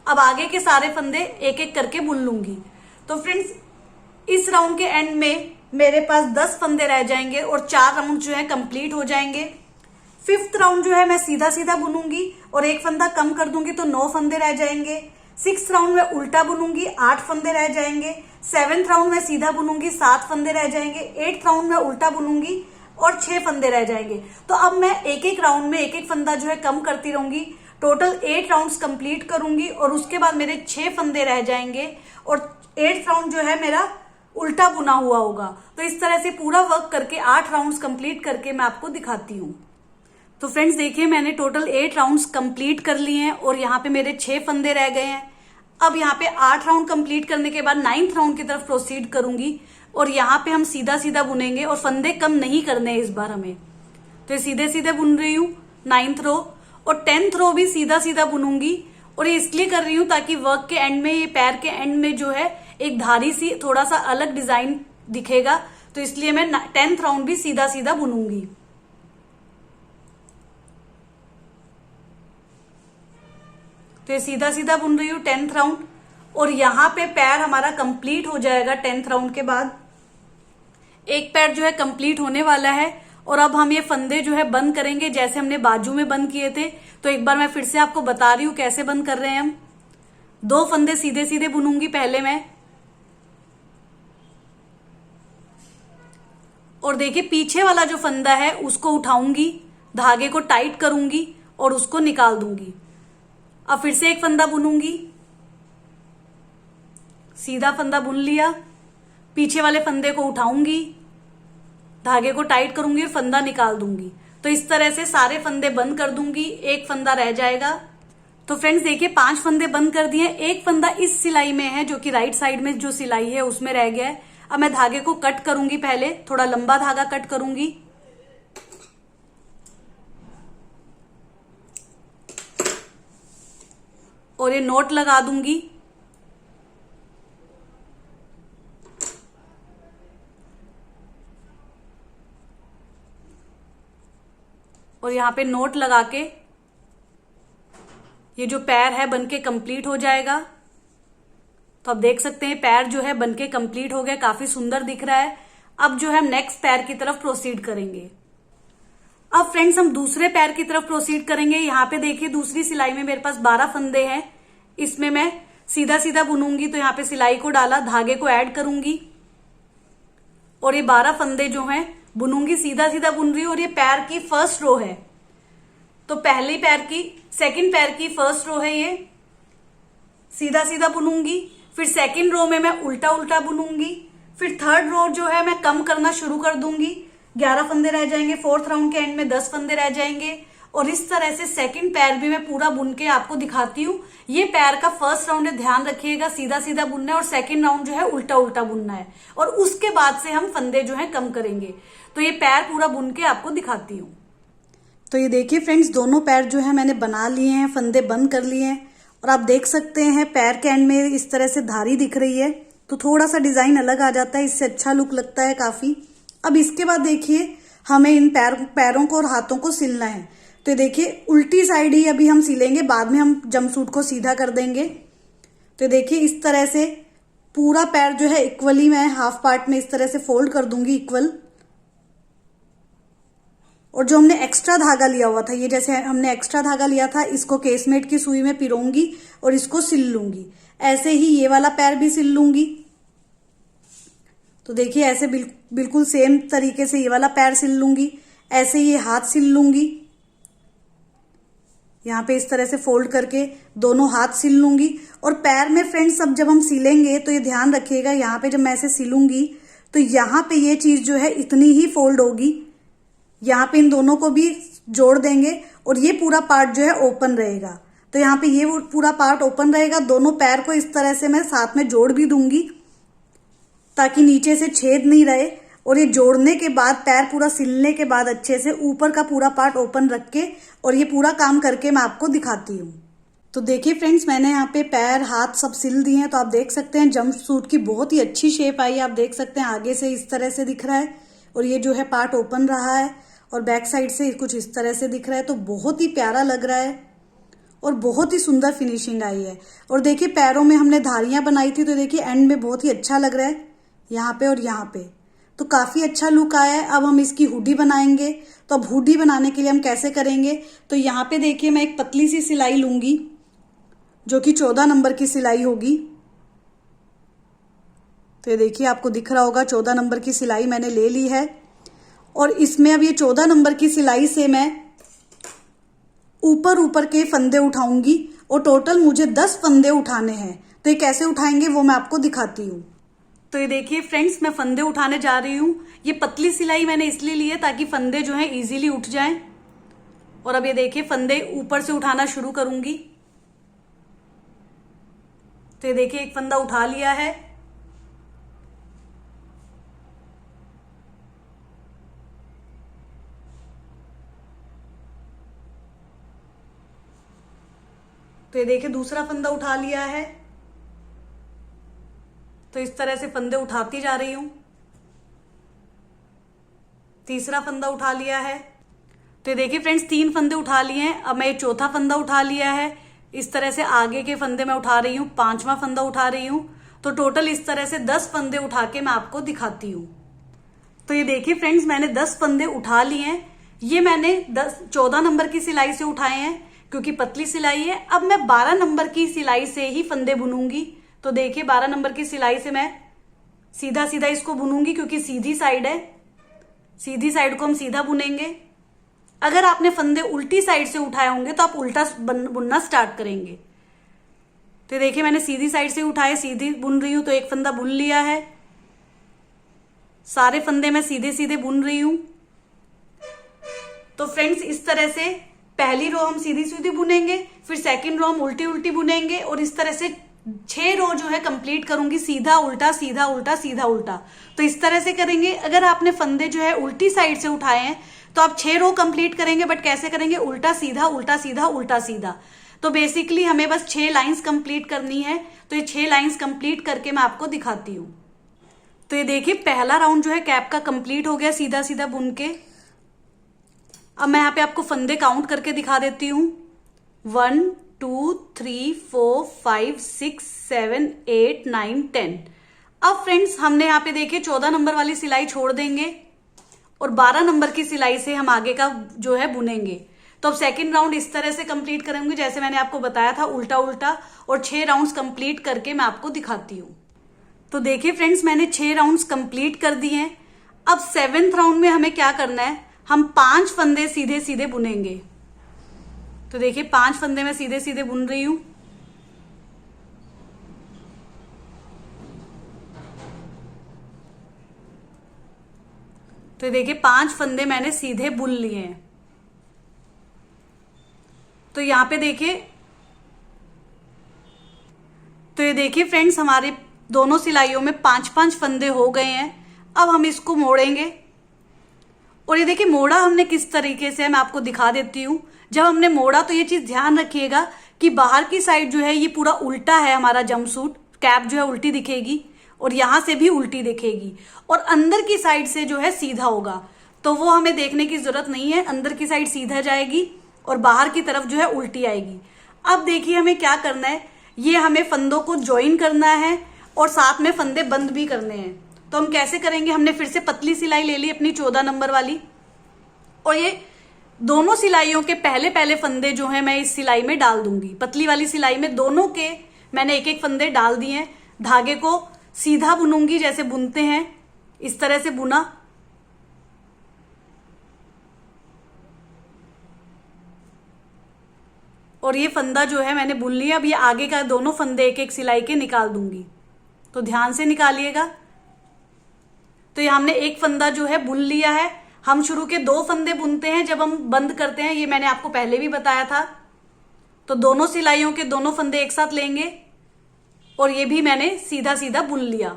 अब आगे के सारे फंदे एक एक करके बुन लूंगी। तो फ्रेंड्स इस राउंड के एंड में मेरे पास 10 फंदे रह जाएंगे और 4 राउंड जो है कंप्लीट हो जाएंगे। फिफ्थ राउंड जो है मैं सीधा सीधा बुनूंगी और एक फंदा कम कर दूंगी तो 9 फंदे रह जाएंगे। सिक्स्थ राउंड में उल्टा बुनूंगी, 8 फंदे रह जाएंगे। सेवेंथ राउंड में सीधा बुनूंगी, 7 फंदे रह जाएंगे। 8th राउंड में उल्टा बुनूंगी और 6 फंदे रह जाएंगे। तो अब मैं एक एक राउंड में एक एक फंदा जो है कम करती रहूंगी। टोटल 8 राउंड्स कंप्लीट करूंगी और उसके बाद मेरे 6 फंदे रह जाएंगे और 8th राउंड जो है मेरा उल्टा बुना हुआ होगा। तो इस तरह से पूरा वर्क करके 8 राउंड्स कंप्लीट करके मैं आपको दिखाती हूँ। तो फ्रेंड्स देखिए मैंने टोटल 8 राउंड्स कंप्लीट कर लिए हैं और यहाँ पे मेरे 6 फंदे रह गए हैं। अब यहाँ पे 8 राउंड कंप्लीट करने के बाद 9th राउंड की तरफ प्रोसीड करूंगी और यहाँ पे हम सीधा सीधा बुनेंगे और फंदे कम नहीं करने इस बार हमें। तो सीधे सीधे बुन रही हूँ 9th रो और 10th रो भी सीधा सीधा बुनूंगी। और ये इसलिए कर रही हूँ ताकि वर्क के एंड में, ये पैर के एंड में जो है एक धारी सी थोड़ा सा अलग डिजाइन दिखेगा, तो इसलिए मैं 10th राउंड भी सीधा सीधा बुनूंगी। तो ये सीधा सीधा बुन रही हूँ 10th राउंड और यहाँ पे पैर हमारा कंप्लीट हो जाएगा 10th राउंड के बाद। एक पैर जो है कंप्लीट होने वाला है और अब हम ये फंदे जो है बंद करेंगे जैसे हमने बाजू में बंद किए थे। तो एक बार मैं फिर से आपको बता रही हूँ कैसे बंद कर रहे हैं हम। 2 फंदे सीधे सीधे बुनूंगी पहले मैं, और देखिए पीछे वाला जो फंदा है उसको उठाऊंगी, धागे को टाइट करूंगी और उसको निकाल दूंगी। अब फिर से एक फंदा बुनूंगी, सीधा फंदा बुन लिया, पीछे वाले फंदे को उठाऊंगी, धागे को टाइट करूंगी और फंदा निकाल दूंगी। तो इस तरह से सारे फंदे बंद कर दूंगी, एक फंदा रह जाएगा। तो फ्रेंड्स देखिए 5 फंदे बंद कर दिए, एक फंदा इस सिलाई में है जो कि राइट साइड में जो सिलाई है उसमें रह गया है। अब मैं धागे को कट करूंगी, पहले थोड़ा लंबा धागा कट करूंगी और ये नॉट लगा दूंगी। और यहां पे नोट लगा के ये जो पैर है बनके कंप्लीट हो जाएगा। तो आप देख सकते हैं पैर जो है बनके कंप्लीट हो गया, काफी सुंदर दिख रहा है। अब जो है हम नेक्स्ट पैर की तरफ प्रोसीड करेंगे। अब फ्रेंड्स हम दूसरे पैर की तरफ प्रोसीड करेंगे। यहाँ पे देखिए दूसरी सिलाई में मेरे पास 12 फंदे हैं, इसमें मैं सीधा सीधा बुनूंगी। तो यहाँ पे सिलाई को डाला, धागे को ऐड करूंगी और ये 12 फंदे जो हैं बुनूंगी, सीधा सीधा बुन रही हूँ। और ये पैर की फर्स्ट रो है, तो पहले पैर की सेकंड पैर की फर्स्ट रो है, ये सीधा सीधा बुनूंगी। फिर सेकंड रो में मैं उल्टा उल्टा बुनूंगी। फिर थर्ड रो जो है मैं कम करना शुरू कर दूंगी, 11 फंदे रह जाएंगे। 4th राउंड के एंड में 10 फंदे रह जाएंगे। और इस तरह से सेकंड पैर भी मैं पूरा बुन के आपको दिखाती हूँ। ये पैर का फर्स्ट राउंड है, ध्यान रखिएगा, सीधा सीधा बुनना है और सेकंड राउंड जो है उल्टा उल्टा बुनना है। और उसके बाद से हम फंदे जो है कम करेंगे। तो ये पैर पूरा बुन के आपको दिखाती हूँ। तो ये देखिए फ्रेंड्स दोनों पैर जो है मैंने बना लिए हैं, फंदे बंद कर लिए हैं। और आप देख सकते हैं पैर के एंड में इस तरह से धारी दिख रही है, तो थोड़ा सा डिजाइन अलग आ जाता है, इससे अच्छा लुक लगता है काफी। अब इसके बाद देखिए हमें इन पैरों को और हाथों को सिलना है। तो देखिए उल्टी साइड ही अभी हम सिलेंगे, बाद में हम जंपसूट को सीधा कर देंगे। तो देखिए इस तरह से पूरा पैर जो है इक्वली मैं हाफ पार्ट में इस तरह से फोल्ड कर दूंगी इक्वल। और जो हमने एक्स्ट्रा धागा लिया हुआ था, ये जैसे हमने एक्स्ट्रा धागा लिया था, इसको केसमेट की सुई में पिरोंगी और इसको सिल लूंगी। ऐसे ही ये वाला पैर भी सिल लूंगी। तो देखिए ऐसे बिल्कुल सेम तरीके से ये वाला पैर सिल लूंगी। ऐसे ये हाथ सिल लूंगी, यहाँ पे इस तरह से फोल्ड करके दोनों हाथ सिल लूंगी। और पैर में फ्रेंड्स अब जब हम सिलेंगे तो ये ध्यान रखिएगा, यहाँ पे जब मैं ऐसे सिलूंगी तो यहाँ पे ये चीज जो है इतनी ही फोल्ड होगी। यहाँ पे इन दोनों को भी जोड़ देंगे और ये पूरा पार्ट जो है ओपन रहेगा। तो यहाँ पे ये पूरा पार्ट ओपन रहेगा। दोनों पैर को इस तरह से मैं साथ में जोड़ भी दूंगी ताकि नीचे से छेद नहीं रहे। और ये जोड़ने के बाद पैर पूरा सिलने के बाद अच्छे से ऊपर का पूरा पार्ट ओपन रख के और ये पूरा काम करके मैं आपको दिखाती हूँ। तो देखिए फ्रेंड्स मैंने यहाँ पे पैर हाथ सब सिल दिए हैं। तो आप देख सकते हैं जंप सूट की बहुत ही अच्छी शेप आई है। आप देख सकते हैं आगे से इस तरह से दिख रहा है और ये जो है पार्ट ओपन रहा है और बैक साइड से कुछ इस तरह से दिख रहा है। तो बहुत ही प्यारा लग रहा है और बहुत ही सुंदर फिनिशिंग आई है। और देखिए पैरों में हमने धारियां बनाई थी, तो देखिए एंड में बहुत ही अच्छा लग रहा है यहाँ पे और यहाँ पे, तो काफी अच्छा लुक आया है। अब हम इसकी हुडी बनाएंगे। तो अब हुडी बनाने के लिए हम कैसे करेंगे, तो यहाँ पे देखिए मैं एक पतली सी सिलाई लूंगी जो कि 14 नंबर की सिलाई होगी। तो ये देखिए आपको दिख रहा होगा 14 नंबर की सिलाई मैंने ले ली है। और इसमें अब ये 14 नंबर की सिलाई से मैं ऊपर के फंदे उठाऊंगी और टोटल मुझे 10 फंदे उठाने हैं। तो ये कैसे उठाएंगे वो मैं आपको दिखाती हूँ। तो ये देखिए फ्रेंड्स मैं फंदे उठाने जा रही हूँ। ये पतली सिलाई मैंने इसलिए ली है ताकि फंदे जो है इजीली उठ जाएं। और अब ये देखिए फंदे ऊपर से उठाना शुरू करूंगी। तो ये देखिए एक फंदा उठा लिया है। तो ये देखिए दूसरा फंदा उठा लिया है। तो इस तरह से फंदे उठाती जा रही हूं। तीसरा फंदा उठा लिया है। तो ये देखिए फ्रेंड्स 3 फंदे उठा लिए हैं। अब मैं ये चौथा फंदा उठा लिया है। इस तरह से आगे के फंदे मैं उठा रही हूं, 5वां फंदा उठा रही हूं। तो टोटल इस तरह से 10 फंदे उठा के मैं आपको दिखाती हूं। तो ये देखिए फ्रेंड्स मैंने 10 फंदे उठा लिए हैं। ये मैंने 14 नंबर की सिलाई से उठाए हैं क्योंकि पतली सिलाई है। अब मैं 12 नंबर की सिलाई से ही फंदे बुनूंगी। तो देखिए 12 नंबर की सिलाई से मैं सीधा सीधा इसको बुनूंगी क्योंकि सीधी साइड है। सीधी साइड को हम सीधा बुनेंगे। अगर आपने फंदे उल्टी साइड से उठाए होंगे तो आप उल्टा बुनना स्टार्ट करेंगे। तो देखिए मैंने सीधी साइड से उठाए, सीधी बुन रही हूं। तो एक फंदा बुन लिया है। सारे फंदे मैं सीधे सीधे बुन रही हूं। तो फ्रेंड्स इस तरह से पहली रो हम सीधी सीधी बुनेंगे, फिर सेकंड रो हम उल्टी उल्टी बुनेंगे और इस तरह से 6 रो जो है कंप्लीट करूंगी, सीधा उल्टा सीधा उल्टा सीधा उल्टा। तो इस तरह से करेंगे। अगर आपने फंदे जो है उल्टी साइड से उठाए हैं तो आप 6 रो कंप्लीट करेंगे, बट कैसे करेंगे? उल्टा सीधा उल्टा सीधा उल्टा सीधा। तो बेसिकली हमें बस 6 लाइंस कंप्लीट करनी है। तो ये 6 लाइंस कंप्लीट करके मैं आपको दिखाती हूं। तो ये देखिए पहला राउंड जो है कैप का कंप्लीट हो गया सीधा सीधा बुन के। अब मैं यहाँ पे आपको फंदे काउंट करके दिखा देती हूं। 1 2 3 4 5 6 7 8 9 10। अब फ्रेंड्स हमने यहाँ पे देखिए 14 नंबर वाली सिलाई छोड़ देंगे और 12 नंबर की सिलाई से हम आगे का जो है बुनेंगे। तो अब सेकंड राउंड इस तरह से कंप्लीट करेंगे जैसे मैंने आपको बताया था, उल्टा उल्टा। और 6 राउंड्स कंप्लीट करके मैं आपको दिखाती हूँ। तो देखिए फ्रेंड्स मैंने 6 राउंड्स कंप्लीट कर दिए हैं। अब 7th राउंड में हमें क्या करना है? हम 5 फंदे सीधे सीधे बुनेंगे। तो देखिए 5 फंदे मैं सीधे सीधे बुन रही हूं। तो देखिए 5 फंदे मैंने सीधे बुन लिए हैं। तो यहां पे देखिए, तो ये देखिए फ्रेंड्स हमारे दोनों सिलाइयों में 5-5 फंदे हो गए हैं। अब हम इसको मोड़ेंगे और ये देखिए मोड़ा हमने किस तरीके से, मैं आपको दिखा देती हूं। जब हमने मोड़ा तो ये चीज ध्यान रखिएगा कि बाहर की साइड जो है ये पूरा उल्टा है हमारा जंपसूट। कैप जो है उल्टी दिखेगी और यहां से भी उल्टी दिखेगी और अंदर की साइड से जो है सीधा होगा। तो वो हमें देखने की जरूरत नहीं है। अंदर की साइड सीधा जाएगी और बाहर की तरफ जो है उल्टी आएगी। अब देखिए हमें क्या करना है, ये हमें फंदों को ज्वाइन करना है और साथ में फंदे बंद भी करने हैं। तो हम कैसे करेंगे? हमने फिर से पतली सिलाई ले ली अपनी 14 नंबर वाली और ये दोनों सिलाइयों के पहले पहले फंदे जो है मैं इस सिलाई में डाल दूंगी। पतली वाली सिलाई में दोनों के मैंने एक एक फंदे डाल दिए हैं। धागे को सीधा बुनूंगी जैसे बुनते हैं, इस तरह से बुना। और ये फंदा जो है मैंने बुन लिया। अब ये आगे का दोनों फंदे एक एक सिलाई के निकाल दूंगी। तो ध्यान से निकालिएगा। तो ये हमने एक फंदा जो है बुन लिया है। हम शुरू के 2 फंदे बुनते हैं जब हम बंद करते हैं, ये मैंने आपको पहले भी बताया था। तो दोनों सिलाइयों के दोनों फंदे एक साथ लेंगे और ये भी मैंने सीधा सीधा बुन लिया।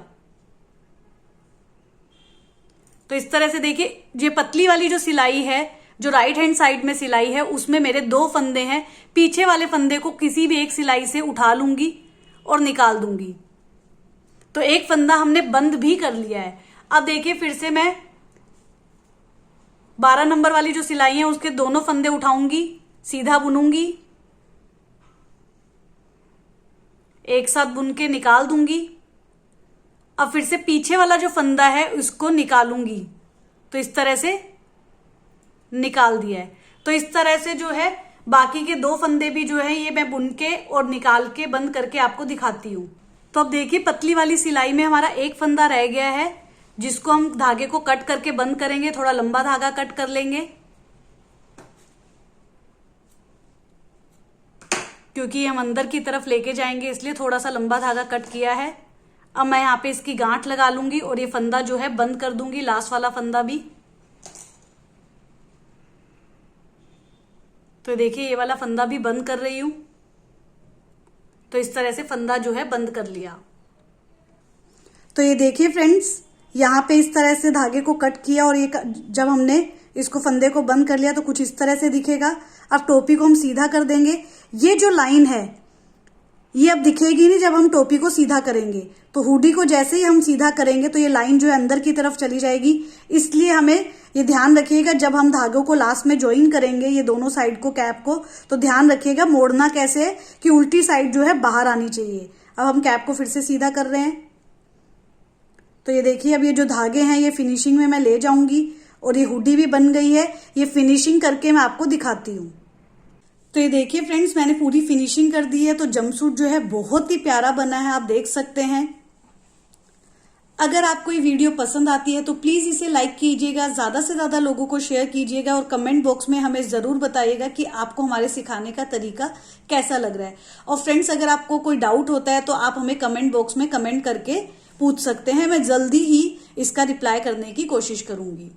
तो इस तरह से देखिए ये पतली वाली जो सिलाई है, जो राइट हैंड साइड में सिलाई है, उसमें मेरे 2 फंदे हैं। पीछे वाले फंदे को किसी भी एक सिलाई से उठा लूंगी और निकाल दूंगी। तो एक फंदा हमने बंद भी कर लिया है। अब देखिए फिर से मैं 12 नंबर वाली जो सिलाई है उसके दोनों फंदे उठाऊंगी, सीधा बुनूंगी, एक साथ बुन के निकाल दूंगी। अब फिर से पीछे वाला जो फंदा है उसको निकालूंगी। तो इस तरह से निकाल दिया है। तो इस तरह से जो है बाकी के 2 फंदे भी जो है ये मैं बुन के और निकाल के बंद करके आपको दिखाती हूं। तो अब देखिए पतली वाली सिलाई में हमारा एक फंदा रह गया है जिसको हम धागे को कट करके बंद करेंगे। थोड़ा लंबा धागा कट कर लेंगे क्योंकि हम अंदर की तरफ लेके जाएंगे, इसलिए थोड़ा सा लंबा धागा कट किया है। अब मैं यहाँ पे इसकी गांठ लगा लूंगी और ये फंदा जो है बंद कर दूंगी, लास्ट वाला फंदा भी। तो देखिए ये वाला फंदा भी बंद कर रही हूं। तो इस तरह से फंदा जो है बंद कर लिया। तो ये देखिए फ्रेंड्स, यहाँ पे इस तरह से धागे को कट किया और ये जब हमने इसको फंदे को बंद कर लिया तो कुछ इस तरह से दिखेगा। अब टोपी को हम सीधा कर देंगे। ये जो लाइन है ये अब दिखेगी नहीं जब हम टोपी को सीधा करेंगे। तो हुडी को जैसे ही हम सीधा करेंगे तो ये लाइन जो है अंदर की तरफ चली जाएगी। इसलिए हमें ये ध्यान रखिएगा जब हम धागों को लास्ट में ज्वाइन करेंगे ये दोनों साइड को कैप को, तो ध्यान रखिएगा मोड़ना कैसे है कि उल्टी साइड जो है बाहर आनी चाहिए। अब हम कैप को फिर से सीधा कर रहे हैं। तो ये देखिए अब ये जो धागे हैं ये फिनिशिंग में मैं ले जाऊंगी और ये हुडी भी बन गई है। ये फिनिशिंग करके मैं आपको दिखाती हूँ। तो ये देखिए फ्रेंड्स, मैंने पूरी फिनिशिंग कर दी है। तो जंपसूट जो है बहुत ही प्यारा बना है, आप देख सकते हैं। अगर आपको ये वीडियो पसंद आती है तो प्लीज इसे लाइक कीजिएगा, ज्यादा से ज्यादा लोगों को शेयर कीजिएगा और कमेंट बॉक्स में हमें जरूर बताइएगा कि आपको हमारे सिखाने का तरीका कैसा लग रहा है। और फ्रेंड्स, अगर आपको कोई डाउट होता है तो आप हमें कमेंट बॉक्स में कमेंट करके पूछ सकते हैं। मैं जल्दी ही इसका रिप्लाई करने की कोशिश करूंगी।